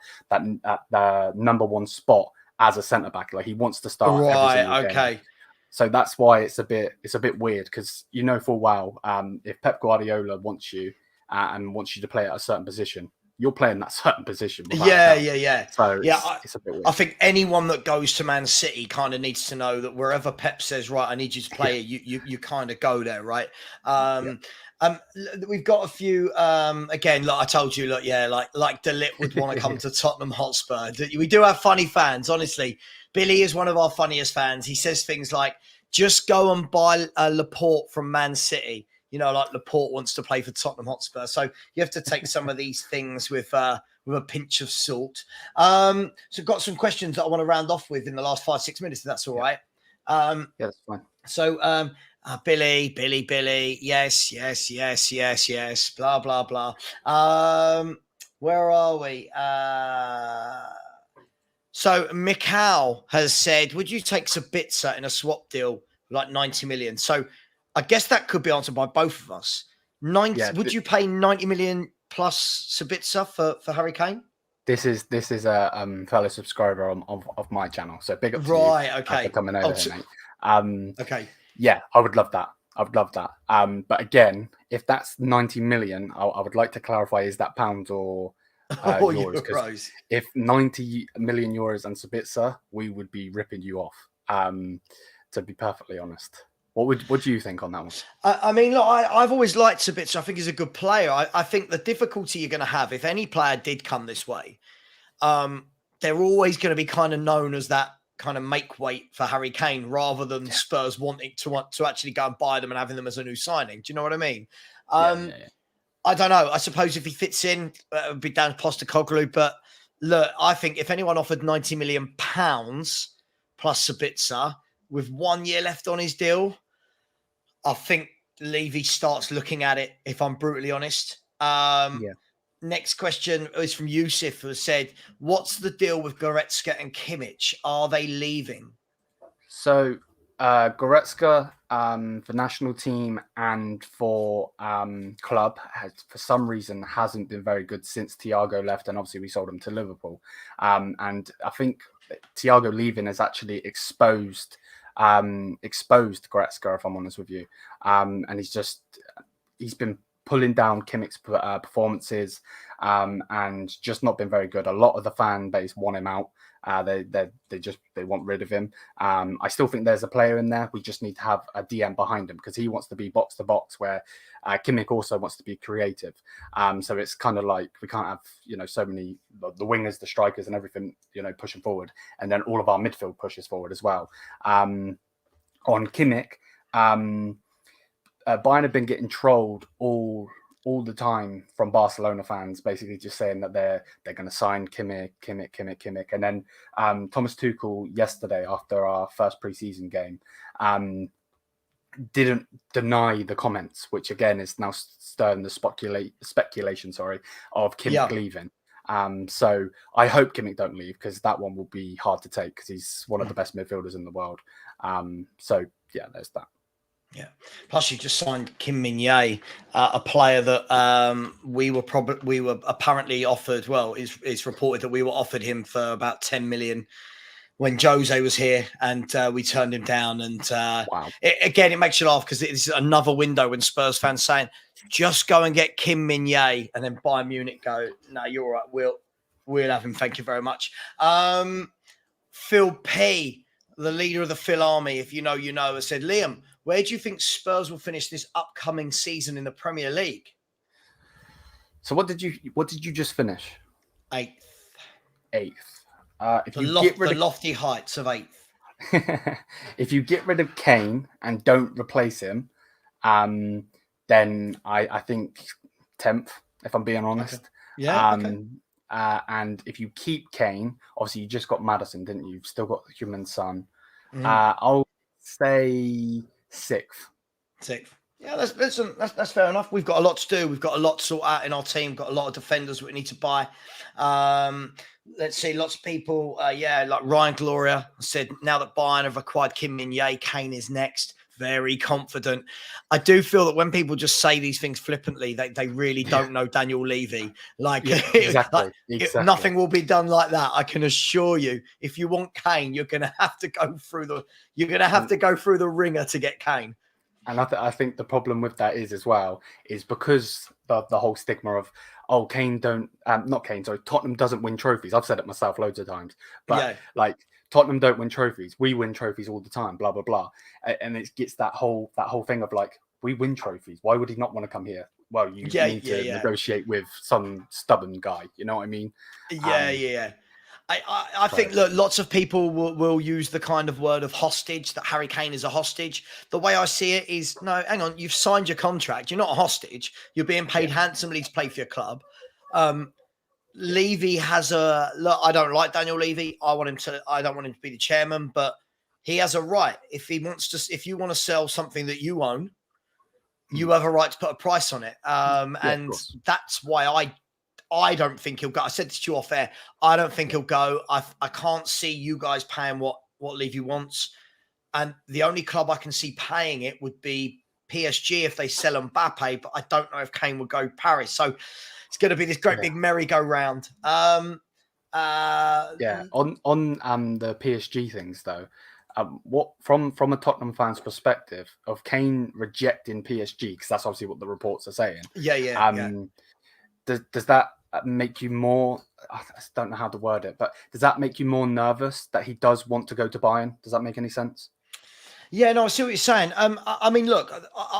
number one spot as a centre back. Like, he wants to start every single game. So that's why it's a bit weird, because full well, if Pep Guardiola wants you and wants you to play at a certain position, you're playing that certain position. Yeah. So it's a bit weird. I think anyone that goes to Man City kind of needs to know that wherever Pep says, right, I need you to play, you kind of go there, right? We've got a few, again, like I told you, like De Ligt would want to come to Tottenham Hotspur. We do have funny fans, honestly. Billy is one of our funniest fans. He says things like, just go and buy Laporte from Man City. Like Laporte wants to play for Tottenham Hotspur. So you have to take some of these things with a pinch of salt. So I've got some questions that I want to round off with in the last 5-6 minutes, if that's all right. That's fine. So Billy, yes, blah, blah, blah. Where are we? So Mikhail has said, would you take Sabitzer in a swap deal like 90 million? So I guess that could be answered by both of us. Would you pay 90 million plus Sabitzer for Harry Kane? This is a fellow subscriber of my channel. So big up to you. Okay. For coming over here, mate. Okay. Yeah, I would love that. But again, if that's 90 million, I would like to clarify, is that pounds or euros? If 90 million euros and Sabitzer, we would be ripping you off, to be perfectly honest. What do you think on that one? I mean, look, I've always liked Sabitzer. I think he's a good player. I think the difficulty you're going to have, if any player did come this way, they're always going to be kind of known as that kind of make weight for Harry Kane, rather than Spurs wanting to actually go and buy them and having them as a new signing. Do you know what I mean? I don't know. I suppose if he fits in, it would be down to Postecoglou. But look, I think if anyone offered £90 million plus Sabitzer with 1 year left on his deal, I think Levy starts looking at it, if I'm brutally honest. Next question is from Yusuf, who said, what's the deal with Goretzka and Kimmich? Are they leaving? So Goretzka for national team and for club for some reason hasn't been very good since Thiago left, and obviously we sold him to Liverpool. And I think Thiago leaving has actually exposed Goretzka, if I'm honest with you. And he's been pulling down Kimmich's performances. and just not been very good. A lot of the fan base want him out. They want rid of him. I still think there's a player in there. We just need to have a DM behind him because he wants to be box to box, where Kimmich also wants to be creative. So it's kind of like we can't have so many the wingers, the strikers, and everything pushing forward, and then all of our midfield pushes forward as well. On Kimmich, Bayern have been getting trolled all the time from Barcelona fans, basically just saying that they're going to sign Kimmich. And then Thomas Tuchel yesterday, after our first preseason game, didn't deny the comments, which again is now stirring the speculation of Kimmich leaving. So I hope Kimmich don't leave, because that one will be hard to take, because he's one of the best midfielders in the world. So yeah, there's that. Yeah. Plus, you just signed Kim Min-jae, a player that we were apparently offered. Well, it's reported that we were offered him for about 10 million when Jose was here, and we turned him down. And Wow. It makes you laugh, because it's another window when Spurs fans saying, just go and get Kim Min-jae, and then Bayern Munich go, no, you're all right. We'll have him. Thank you very much. Phil P, the leader of the Phil Army, if you know, has said, Liam, where do you think Spurs will finish this upcoming season in the Premier League? So what did you just finish? Eighth. The lofty heights of eighth. If you get rid of Kane and don't replace him, then I think 10th, if I'm being honest. Okay. Yeah. And if you keep Kane, obviously you just got Maddison, didn't you? You've still got the human son. I'll say 6th. Yeah, that's fair enough. We've got a lot to do. We've got a lot to sort out in our team. We've got a lot of defenders we need to buy. Let's see, lots of people, like Ryan Gloria said, now that Bayern have acquired Kim Min-jae, Kane is next. Very confident. I do feel that when people just say these things flippantly, they really don't know Daniel Levy. Exactly. Nothing will be done like that. I can assure you. If you want Kane, you're going to have to go through the ringer to get Kane. And I think the problem with that is because the whole stigma of Tottenham doesn't win trophies. I've said it myself loads of times, but Tottenham don't win trophies. We win trophies all the time, blah, blah, blah. And it gets that whole thing of we win trophies. Why would he not want to come here? Well, you need to negotiate with some stubborn guy. You know what I mean? Yeah. I think, look, lots of people will use the kind of word of hostage, that Harry Kane is a hostage. The way I see it is, no, hang on, you've signed your contract. You're not a hostage. You're being paid handsomely to play for your club. Levy has look, I don't like Daniel Levy. I don't want him to be the chairman, but he has a right. If you want to sell something that you own, you have a right to put a price on it. And that's why I don't think he'll go. I said this to you off air. I don't think he'll go. I can't see you guys paying what Levy wants. And the only club I can see paying it would be PSG if they sell Mbappe, but I don't know if Kane would go Paris. So it's going to be this great big merry-go-round. On the PSG things though, what from a Tottenham fan's perspective of Kane rejecting PSG, because that's obviously what the reports are saying. Does that make you more? I don't know how to word it, but does that make you more nervous that he does want to go to Bayern? Does that make any sense? Yeah, no, I see what you're saying. I mean, look,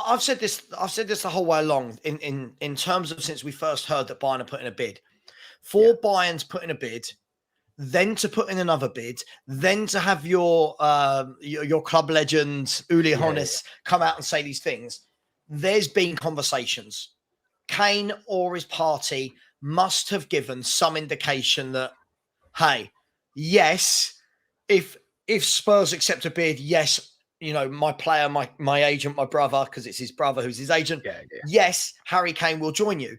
I've said this the whole way along in terms of since we first heard that Bayern are putting a bid. Bayern's putting a bid, then to put in another bid, then to have your club legend Uli Hoeneß come out and say these things. There's been conversations. Kane or his party must have given some indication that, hey, yes, if Spurs accept a bid, yes, my player, my agent, my brother, because it's his brother who's his agent. Yes, Harry Kane will join you.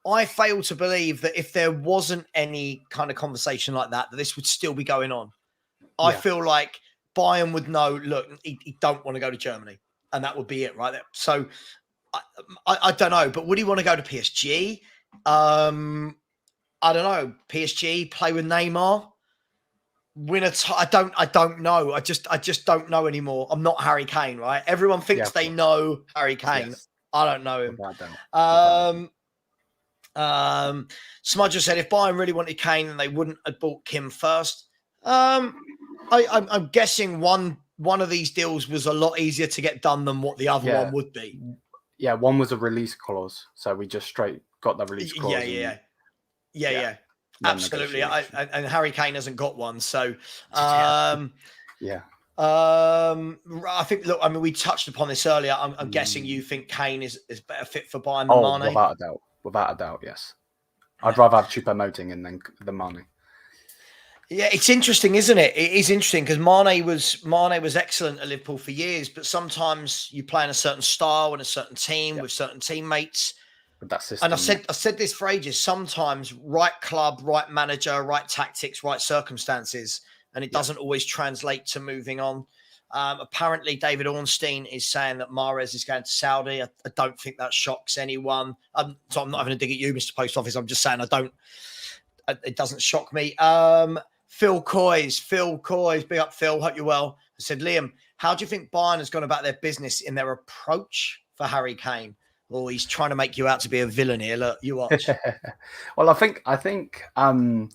I fail to believe that if there wasn't any kind of conversation like that this would still be going on. I feel like Bayern would know, look, he don't want to go to Germany, and that would be it right there. So I don't know, but would he want to go to PSG? I don't know. PSG, play with Neymar, win I don't know. I just don't know anymore. I'm not Harry Kane, right? Everyone thinks they know Harry Kane. Yes. I don't know him. Smudger said if Bayern really wanted Kane, then they wouldn't have bought Kim first. I'm guessing one of these deals was a lot easier to get done than what the other Yeah. one would be. Yeah, one was a release clause, so we just straight got the release clause. Yeah. No Absolutely. And Harry Kane hasn't got one, so yeah. I think. Look, I mean, we touched upon this earlier. I'm guessing you think Kane is better fit for Bayern than Mane. Without a doubt, yes. I'd rather have Choupo-Moting than Mane. Yeah, it's interesting, isn't it? It is interesting because Mane was excellent at Liverpool for years, but sometimes you play in a certain style and a certain team with certain teammates. With that system. And I said this for ages. Sometimes right club, right manager, right tactics, right circumstances, and it doesn't always translate to moving on. Apparently, David Ornstein is saying that Mahrez is going to Saudi. I don't think that shocks anyone. So I'm not having a dig at you, Mr. Post Office. I'm just saying it doesn't shock me. Phil Coys, big up Phil, hope you're well. I said, Liam, how do you think Bayern has gone about their business in their approach for Harry Kane? Oh, he's trying to make you out to be a villain here. Look, you watch. Well, I think from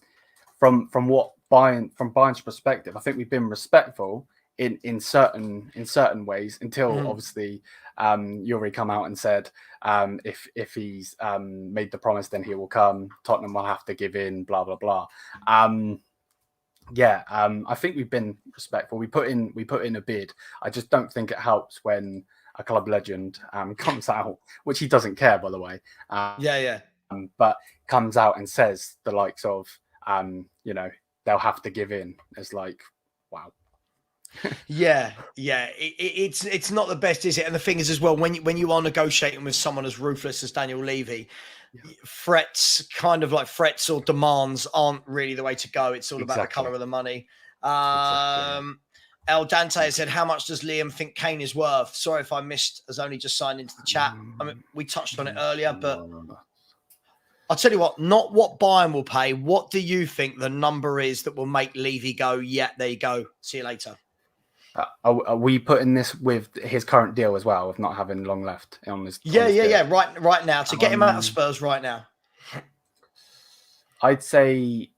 Bayern's perspective, I think we've been respectful in certain ways until obviously Yuri come out and said if he's made the promise, then he will come. Tottenham will have to give in, blah blah blah. I think we've been respectful. We put in a bid. I just don't think it helps when a club legend comes out, which he doesn't care, by the way. But comes out and says the likes of, they'll have to give in. It's like, wow. It's not the best, is it? And the thing is as well, when you are negotiating with someone as ruthless as Daniel Levy, threats or demands aren't really the way to go. It's all about the colour of the money. El Dante has said, how much does Liam think Kane is worth? Sorry if I missed, has only just signed into the chat. I mean, we touched on it earlier, but I'll tell you what, not what Bayern will pay. What do you think the number is that will make Levy go, yeah, there you go, see you later? Are we putting this with his current deal as well, of not having long left on this? Right now, to get him out of Spurs right now. I'd say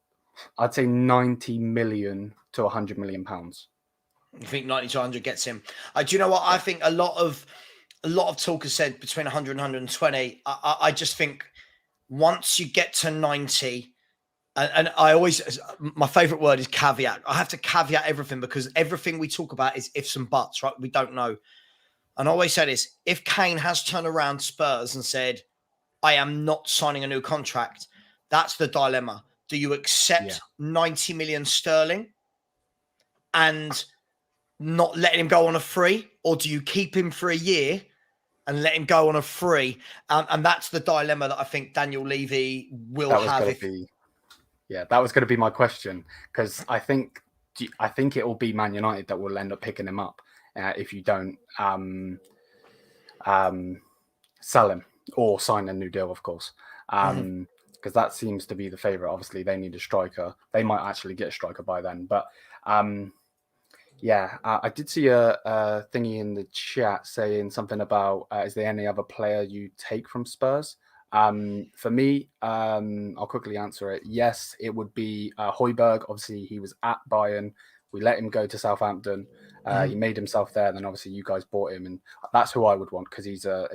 90 million to 100 million pounds. I think 90 to 100 gets him. Do you know what? I think a lot of talk has said between 100 and 120. I just think once you get to 90, and I always, my favorite word is caveat. I have to caveat everything because everything we talk about is ifs and buts, right? We don't know. And I always say this, if Kane has turned around Spurs and said, I am not signing a new contract, that's the dilemma. Do you accept 90 million sterling and not letting him go on a free, or do you keep him for a year and let him go on a free? And that's the dilemma that I think Daniel Levy will have. That was going to be my question, because I think it will be Man United that will end up picking him up if you don't sell him or sign a new deal, of course. Because that seems to be the favourite. Obviously, they need a striker. They might actually get a striker by then. But I did see a thingy in the chat saying something about, is there any other player you take from Spurs? For me, I'll quickly answer it. Yes, it would be Højbjerg. Obviously, he was at Bayern. We let him go to Southampton. He made himself there. Then obviously you guys bought him, and that's who I would want because he's a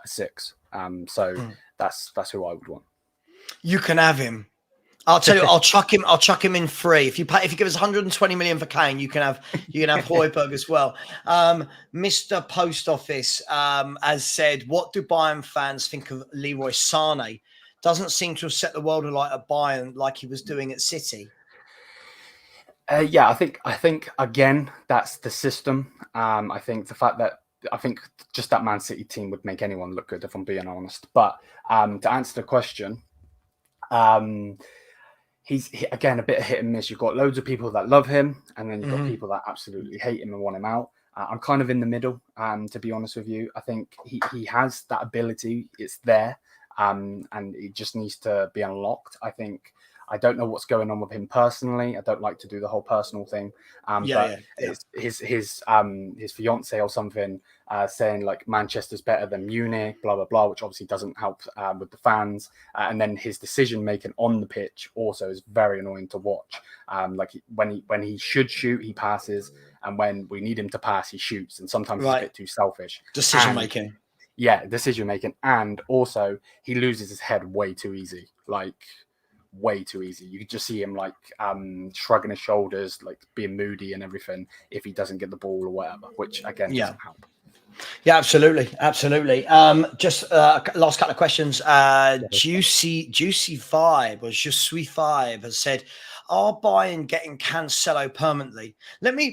6. That's who I would want. You can have him. I'll tell you, I'll chuck him in free. If you give us 120 million for Kane, you can have Højbjerg as well. Mr. Post Office has said, what do Bayern fans think of Leroy Sane? Doesn't seem to have set the world alight at Bayern like he was doing at City. I think again that's the system. I think the fact that just that Man City team would make anyone look good, if I'm being honest. But to answer the question, he's again a bit of hit and miss. You've got loads of people that love him, and then you've got people that absolutely hate him and want him out. I'm kind of in the middle, to be honest with you. I think he has that ability; it's there, and it just needs to be unlocked. I think I don't know what's going on with him personally. I don't like to do the whole personal thing. But his fiance or something saying like Manchester's better than Munich, blah blah blah, which obviously doesn't help with the fans. And then his decision making on the pitch also is very annoying to watch. When he should shoot, he passes, and when we need him to pass, he shoots. And sometimes he's a bit too selfish. Decision making. Yeah, decision making, and also he loses his head way too easy. Like way too easy. You could just see him like shrugging his shoulders, like being moody and everything if he doesn't get the ball or whatever, which again doesn't help. Yeah, absolutely. Just last couple of questions. Juicy Vibe or Juicy Vibe has said, are Bayern getting Cancelo permanently?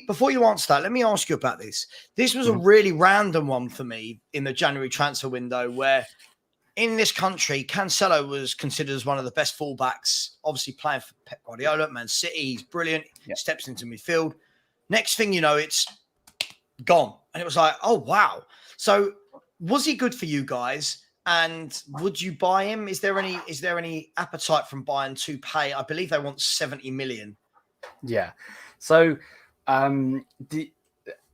Before you answer that, let me ask you about this. This was a really random one for me in the January transfer window, where in this country, Cancelo was considered as one of the best fullbacks, obviously playing for Pep Guardiola, Man City. He's brilliant. He steps into midfield. Next thing you know, it's gone. And it was like, oh, wow. So was he good for you guys? And would you buy him? Is there any appetite from Bayern to pay? I believe they want 70 million. Yeah. So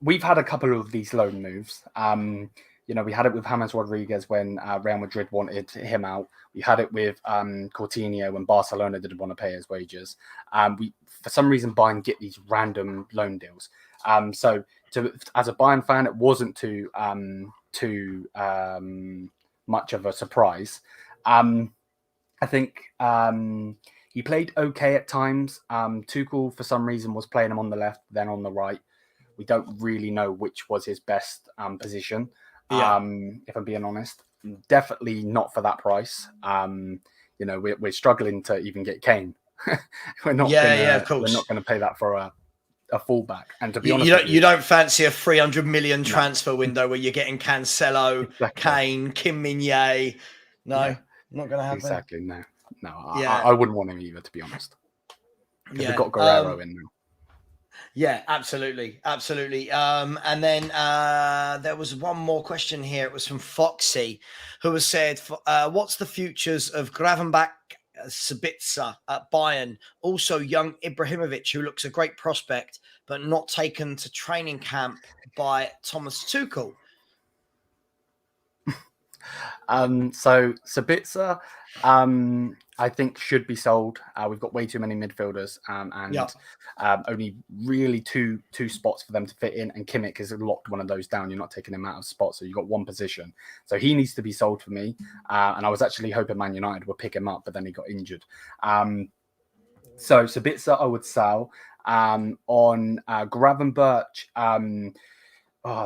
we've had a couple of these loan moves. We had it with James Rodriguez when Real Madrid wanted him out. We had it with Coutinho when Barcelona didn't want to pay his wages. For some reason, Bayern get these random loan deals. As a Bayern fan, it wasn't too much of a surprise. I think he played okay at times. Tuchel, for some reason, was playing him on the left, then on the right. We don't really know which was his best position. If I'm being honest, definitely not for that price. We're struggling to even get Kane. We're not going to pay that for a fullback. And to be honest, you don't fancy a 300 million transfer window where you're getting Cancelo, Kane, Kim Min-jae. No, not going to happen. Exactly. No. I wouldn't want him either, to be honest. Because we've got Guerrero in now. Yeah, absolutely. And then there was one more question here. It was from Foxy, who has said, what's the futures of Gravenbach, Sabitzer at Bayern? Also young Ibrahimovic, who looks a great prospect, but not taken to training camp by Thomas Tuchel. So Sabitzer, I think should be sold. We've got way too many midfielders, and only really two spots for them to fit in. And Kimmich has locked one of those down. You're not taking him out of spots, so you've got one position. So he needs to be sold for me. And I was actually hoping Man United would pick him up, but then he got injured. So Sabitzer, I would sell. On Gravenberch,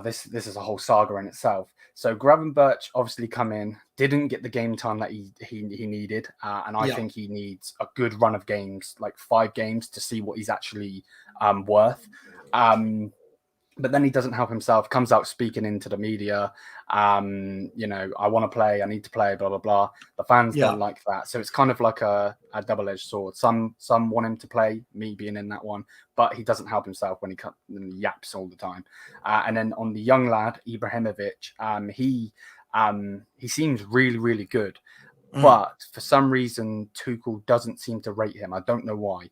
this is a whole saga in itself. So Gravenberch obviously come in, didn't get the game time that he needed, and I think he needs a good run of games, like 5 games, to see what he's actually worth. But then he doesn't help himself, comes out speaking into the media, I want to play, I need to play, blah, blah, blah. The fans don't like that. So it's kind of like a double-edged sword. Some want him to play, me being in that one, but he doesn't help himself when he yaps all the time. And then on the young lad, Ibrahimovic, he seems really, really good. But for some reason, Tuchel doesn't seem to rate him. I don't know why.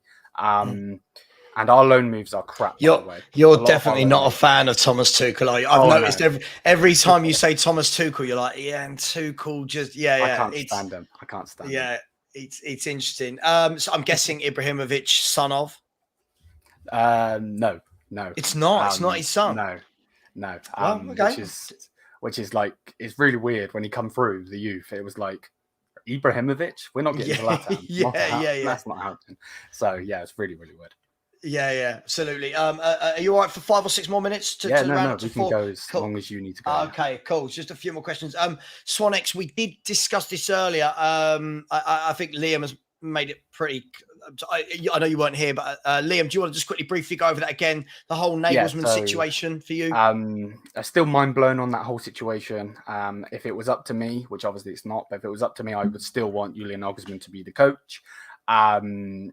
And our loan moves are crap. You're definitely not a fan of Thomas Tuchel, are you? I've noticed every time you say Thomas Tuchel, you're like, and Tuchel just, I can't stand him. I can't stand him. Yeah, it's interesting. So I'm guessing Ibrahimovic, son of? No. It's not. It's not his son. No. Okay. Which is like, it's really weird when he come through the youth. It was like, Ibrahimovic? We're not getting to that. That's not happening. So yeah, it's really, really weird. Yeah, absolutely. Are you all right for 5 or 6 more minutes? We can go as long as you need to go. Okay, cool. Just a few more questions. Swanex, we did discuss this earlier. I think Liam has made it pretty. I know you weren't here, but Liam, do you want to just quickly briefly go over that again? The whole Nagelsmann situation for you? I'm still mind blown on that whole situation. If it was up to me, which obviously it's not, but if it was up to me, I would still want Julian Nagelsmann to be the coach. To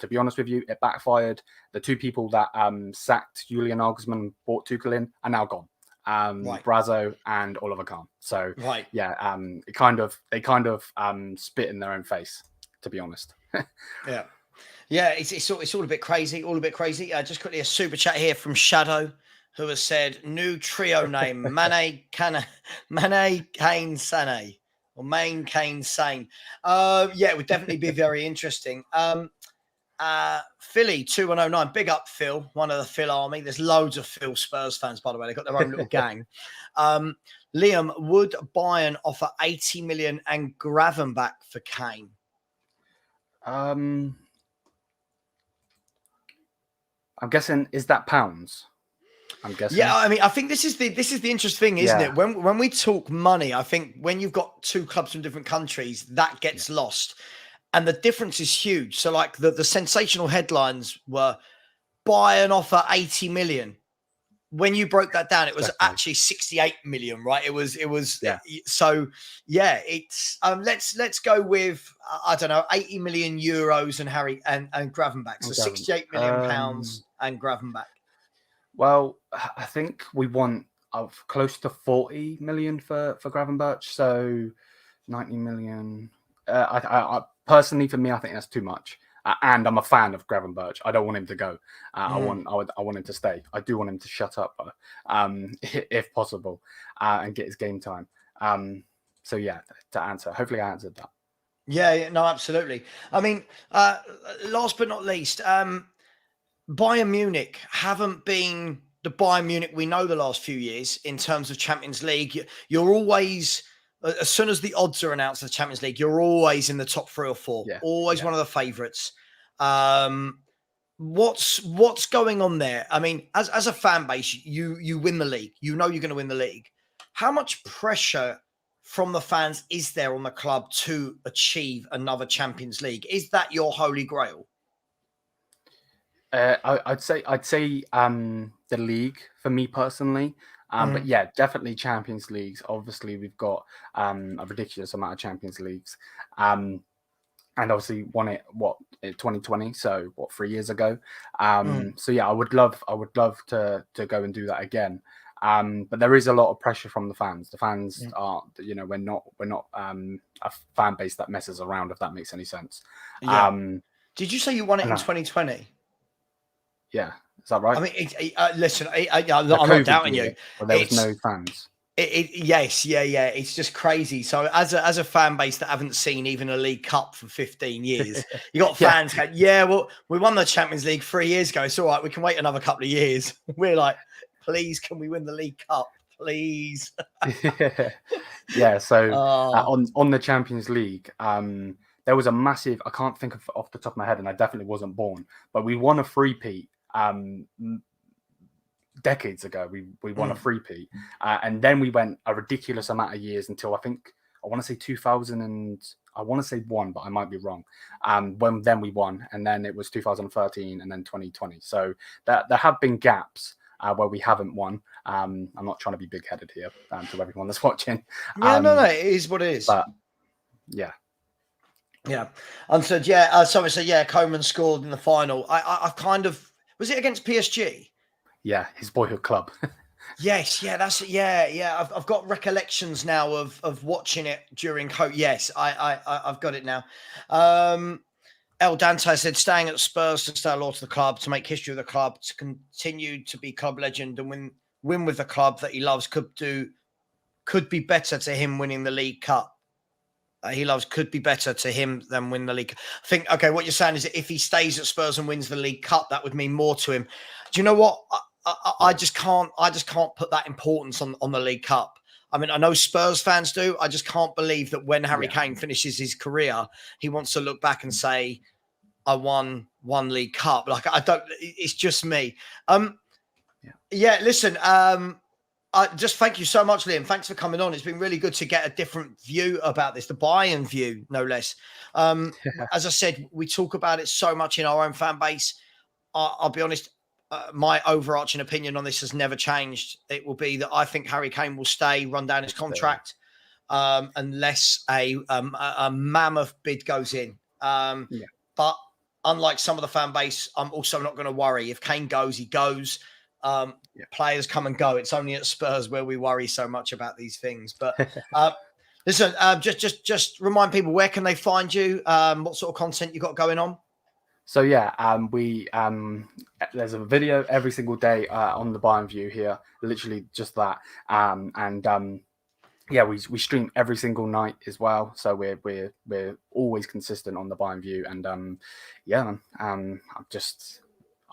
be honest with you, it backfired. The 2 people that sacked Julian Nagelsmann and brought Tuchel in are now gone. Brazo and Oliver Kahn. So they kind of spit in their own face, to be honest. Yeah. Yeah, it's all a bit crazy, just quickly, a super chat here from Shadow, who has said, new trio name, Mane, Kane, Sane, or Main, Kane, Sane. Yeah, it would definitely be very interesting. Philly 2109, big up Phil, one of the Phil army. There's loads of Phil Spurs fans, by the way. They've got their own little gang. Liam, would Bayern offer 80 million and Gravenbach for Kane? I'm guessing, is that pounds? I'm guessing. Yeah, I mean, I think this is the interesting thing, isn't it? When we talk money, I think when you've got two clubs from different countries, that gets lost. And the difference is huge. So like the sensational headlines were Bayern offer 80 million. When you broke that down, it was actually 68 million, right? It was so yeah, it's let's go with I don't know, 80 million euros and Harry and Gravenbach. So 68 million pounds and Gravenbach. Well, I think we want close to 40 million for Gravenbach, so 90 million. I personally, for me, I think that's too much. And I'm a fan of Gravenbach. I don't want him to go. I want him to stay. I do want him to shut up, if possible, and get his game time. So yeah, to answer. Hopefully, I answered that. Yeah, no, absolutely. I mean, last but not least, Bayern Munich haven't been the Bayern Munich we know the last few years in terms of Champions League. You're always, as soon as the odds are announced for the Champions League, you're always in the top 3 or 4. Yeah, always one of the favourites. What's going on there? I mean, as a fan base, you win the league. You know you're going to win the league. How much pressure from the fans is there on the club to achieve another Champions League? Is that your holy grail? I'd say the league for me personally, but yeah, definitely Champions Leagues. Obviously, we've got a ridiculous amount of Champions Leagues, and obviously won it 2020, so 3 years ago. So yeah, I would love to go and do that again. But there is a lot of pressure from the fans. The fans are, we're not a fan base that messes around, if that makes any sense. Yeah. Did you say you won it in 2020? Yeah, is that right? I mean, listen, I'm not doubting you. Well, there was no fans. Yes, yeah. It's just crazy. So as a fan base that haven't seen even a League Cup for 15 years, you got fans going, well, we won the Champions League 3 years ago. It's all right. We can wait another couple of years. We're like, please, can we win the League Cup, please? Yeah. So on the Champions League, there was a massive. I can't think of off the top of my head, and I definitely wasn't born. But we won a three-peat. Decades ago, we won a three-peat, and then we went a ridiculous amount of years until I want to say 2000 and I want to say 1, but I might be wrong. Then we won, and then it was 2013 and then 2020. So there have been gaps where we haven't won. I'm not trying to be big-headed here to everyone that's watching. No, it is what it is. But yeah. Yeah, and so Koeman scored in the final. I kind of, was it against PSG? Yeah, his boyhood club. Yes, yeah, I've got recollections now of watching it during Yes, I've got it now. El Dante said, staying at Spurs to stay loyal to the club, to make history of the club, to continue to be club legend and win with the club that he loves could be better to him winning the League Cup. He loves could be better to him than win the league. I think, okay, what you're saying is that if he stays at Spurs and wins the League Cup, that would mean more to him. Do you know what? I just can't put that importance on the League Cup. I mean, I know Spurs fans do. I just can't believe that when Harry Kane finishes his career, he wants to look back and say, I won one League Cup. Like, I don't, it's just me. Listen, just thank you so much, Liam. Thanks for coming on. It's been really good to get a different view about this, the Bayern view, no less. As I said, we talk about it so much in our own fan base. I'll be honest, my overarching opinion on this has never changed. It will be that I think Harry Kane will stay, run down his contract, unless a mammoth bid goes in. But unlike some of the fan base, I'm also not going to worry. If Kane goes, he goes. Players come and go. It's only at Spurs where we worry so much about these things. But Listen, just remind people, where can they find you? What sort of content you got going on? So yeah, there's a video every single day on the Bayern View here, literally just that, yeah, we stream every single night as well, so we're always consistent on the Bayern View, and yeah, man,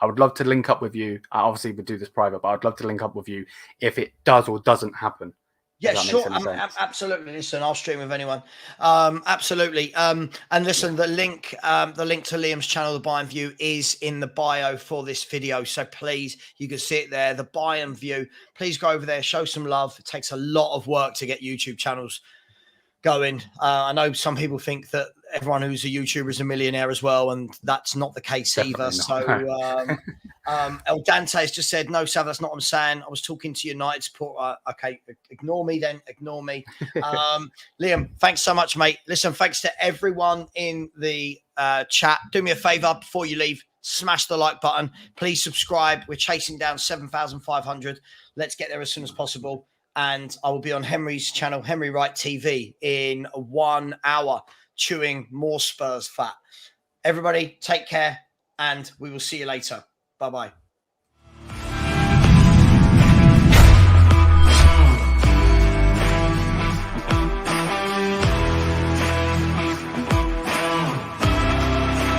I would love to link up with you. Obviously, we do this private, but I'd love to link up with you if it does or doesn't happen. Yeah, sure. Absolutely. Listen, I'll stream with anyone. Absolutely. And listen, the link to Liam's channel, the Bayern View, is in the bio for this video. So please, you can see it there, the Bayern View. Please go over there, show some love. It takes a lot of work to get YouTube channels going. I know some people think that everyone who's a YouTuber is a millionaire as well, and that's not the case either. So El Dante has just said, no, Savva, that's not what I'm saying. I was talking to United support. Okay, ignore me then. Ignore me. Liam, thanks so much, mate. Listen, thanks to everyone in the chat. Do me a favor before you leave. Smash the like button. Please subscribe. We're chasing down 7,500. Let's get there as soon as possible. And I will be on Henry's channel, Henry Wright TV, in 1 hour, chewing more Spurs fat. Everybody, take care, and we will see you later. Bye-bye.